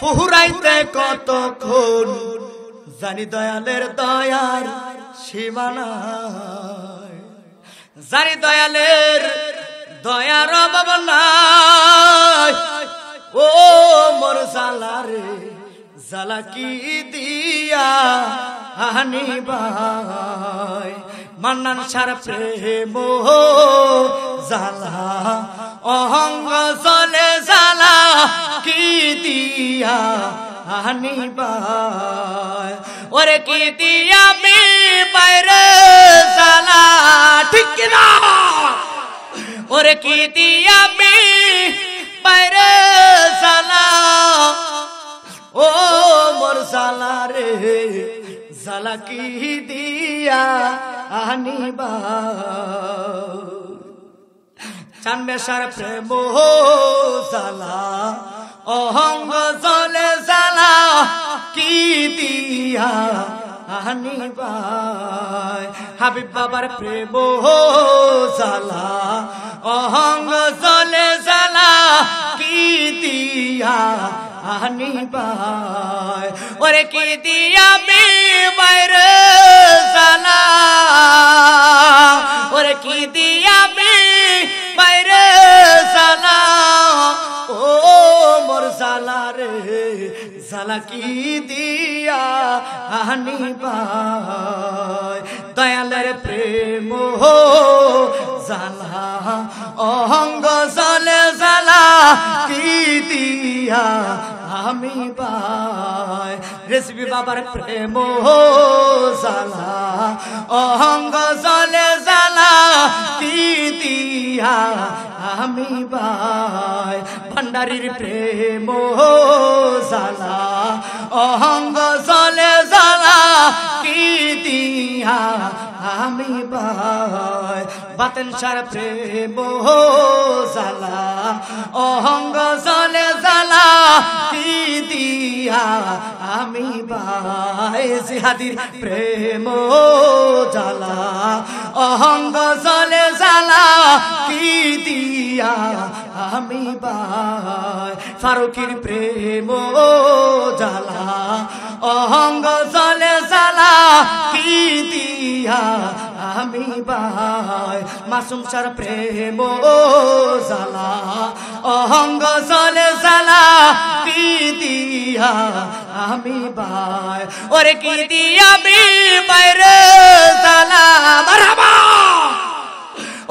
Speaker 2: ফুরাইতে কতক্ষণ, জানি দয়ালের দয়ার সীমানা, জানি দয়ালের দয়ার অভাব নাই। ও মোর জালারে জালা কি দিয়া আনিবাই, মান্নান সার প্রেম জালা অহঙ্গ জলে জালা কি দিয়া আনিবাই, ওরে কি দিয়া মি বাইরে জালা, ঠিক না? ওরে কি দিয়া মি বাইরে জালা, ও মোর জালা রে জালা কি দিয়া আনিবা, চানবেশার প্রেম জালা অহঙ্গ জলে জালা কি দিয়া আনিবাই, হাবিব বাবার প্রেম জালা অহঙ্গ জলে জালা কি দিয়া আনিবাই, ওরে কি দিয়া মি বাইরে জালা, ওরে কি দিয়া মি বাইরে জালা, ও মোর জালা রে জালা কি দিয়া আনিবাই, দয়ালের প্রেম জালা অহঙ্গ জলে জালা কি দিয়া আমি পাই, রেসিপি বাবার প্রেম জালা অহঙ্গ জলে জালা কি দিয়া আমি পাই, ভান্ডারির প্রেম জালা অহঙ্গ জলে জালা কি দিয়া আমি পাই, বাতেন সার প্রেম জালা অহঙ্গ জলে জালা কি দিয়া আমি পাই, জিহাদির প্রেম জালা অহঙ্গ জলে জালা কি দিয়া আমি পাই, ফারুকির প্রেম জালা অহঙ্গ জলে জালা কি দিয়া আমি পাই, মাসুম সার প্রেম জালা অহঙ্গ জলে জালা কি দিয়া আমি পাই, ওরে কি দিয়া আমি বাইরে জালা, মারহাবা,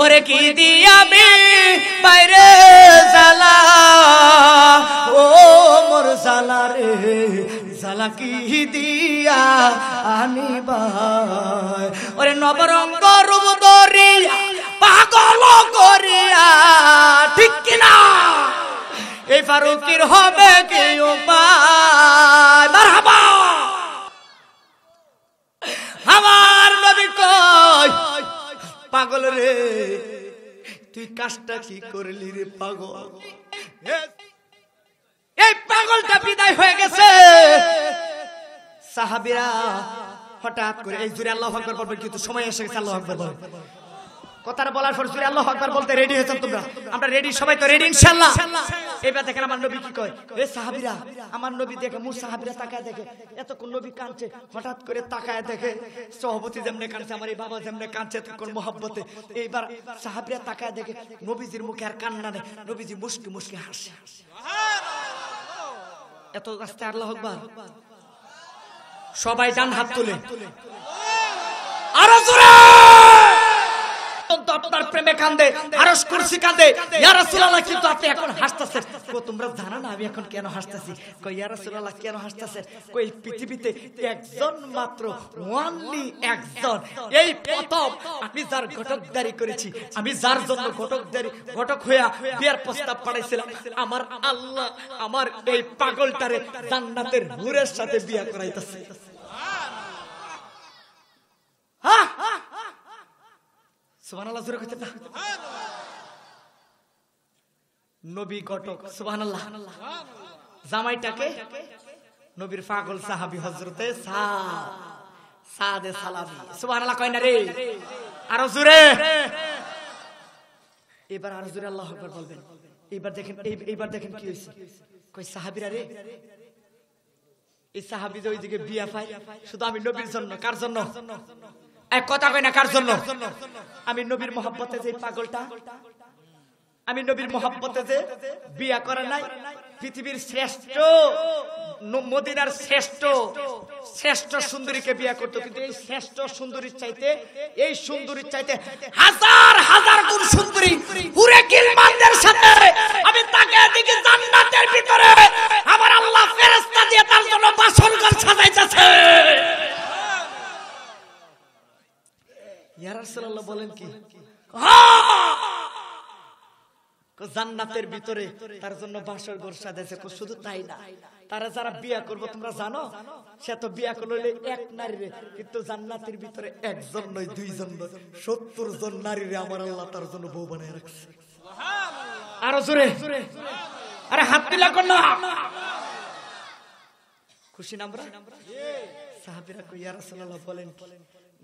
Speaker 2: ওরে কি দিয়া আমি বাইরে জালা, ও মোর জালা রে জালা কি দিয়া আনিবাই, ওরে নবরঙ্গ রূপ ধরিয়া পাগল করিয়া, ঠিক কিনা? এই ফারুকির হবে কি উপায়, মারহাবা। আমার নবী কয়, পাগল রে তুই কাজটা কি করলি রে পাগল? এই পাগলটা বিদায় হয়ে গেছে। সাহাবীরা হঠাৎ করে এই জোরে আল্লাহু আকবার বলবেন, কিন্তু সময় এসে গেছে আল্লাহু আকবার বলেন। কথাটা বলার পর জোরে আল্লাহু আকবার বলতে রেডি হয়েছেন তোমরা? আমরা রেডি, সবাই তো রেডি ইনশাআল্লাহ। এবার দেখেন আমার নবী কি কয়, এ সাহাবীরা, আমার নবী দেখে মুর সাহাবীরা তাকায় দেখে, এতক্ষণ নবী কাঁদছে, হঠাৎ করে তাকায় দেখে সভাপতি যেমনে কাঁদছে, আমার এই বাবা যেমনে কাঁদছে তখন মহব্বতে, এইবার সাহাবীরা তাকায় দেখে নবীজির মুখে আর কান্না নেই, নবীজি মুস্কি মুস্কি হাসে। এত রাস্তা আল্লাহু আকবার। সবাই ডান হাত তুলে আরো জোরে আপনার প্রেমে কান্দে, আরশ কুরসি কান্দে, ইয়া রাসূলুল্লাহ কিন্তু আপনি এখন হাসতেছেন। কই তোমরা জানো না আমি এখন কেন হাসতেছি? কই ইয়া রাসূলুল্লাহ কেন হাসতেছেন? কই পৃথিবীতে একজন মাত্র, ওনলি একজন, এই প্রথম আমি যার ঘটকদারি করেছি, আমি যার জন্য ঘটক হইয়া বিয়ার প্রস্তাব পাঠাইছিলাম, আমার আল্লাহ আমার এই পাগলটারে জান্নাতের নূরের সাথে বিয়া করাইতেছে। হ্যাঁ, সুবহানাল্লাহ জোরে কইতে না। নবী ঘটক, সুবহানাল্লাহ। জামাইটাকে নবীর পাগল সাহাবী হযরতে সাদে সালামি, সুবহানাল্লাহ কয় না রে, আরো জোরে, এবার আরো জোরে আল্লাহু আকবার বলবেন। এইবার দেখেন কি হইছে। কই সাহাবীরা রে, এই সাহাবী যে ওইদিকে বিয়া পায় শুধু আমি নবীর জন্য। কার জন্য? এক কথা কই না, কার জন্য? আমি নবীর মহব্বতে যে পাগলটা, আমি নবীর মহব্বতে যে বিয়া করে নাই, পৃথিবীর শ্রেষ্ঠ, মদিনার শ্রেষ্ঠ সুন্দরীকে বিয়া করতো, কিন্তু এই শ্রেষ্ঠ সুন্দরীর চাইতে, এই সুন্দরীর চাইতে হাজার হাজার গুণ সুন্দরী হুরে গিলমানদের সাথে আমি তাকে দিকে জান্নাতের ভিতরে আমার আল্লাহ ফেরেশতা দিয়ে তার জন্য বাসরঘর সাজাইতেছে। ইয়া রাসূলুল্লাহ বলেন কি? জান্নাতের ভিতরে তার জন্য বাসর ঘর সাজাইছে। শুধু তাই না, তারা যারা বিয়া করবো তোমরা জানো, সে তো বিয়া করলে এক নারীরে, কিন্তু জান্নাতের ভিতরে একজন নয়, দুইজন নয়, 70 জন নারীরে আমার আল্লাহ তার জন্য বউ বানায় রাখছে। আরো জোরে, আরে হাত দিলা কোন না, খুশি না আমরা? সাহাবীরা কই ইয়া রাসূলুল্লাহ বলেন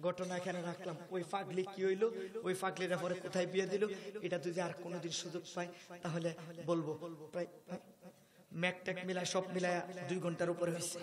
Speaker 2: ঘটনা এখানে রাখলাম, ওই পাগলি কি হইলো, ওই পাগলিরা পরে কোথায় বিয়ে দিল, এটা যদি আর কোনোদিন সুযোগ পাই তাহলে বলবো। প্রায় ম্যাকট্যাক মিলায় সব মিলায় 2 ঘন্টার উপরে হয়েছে।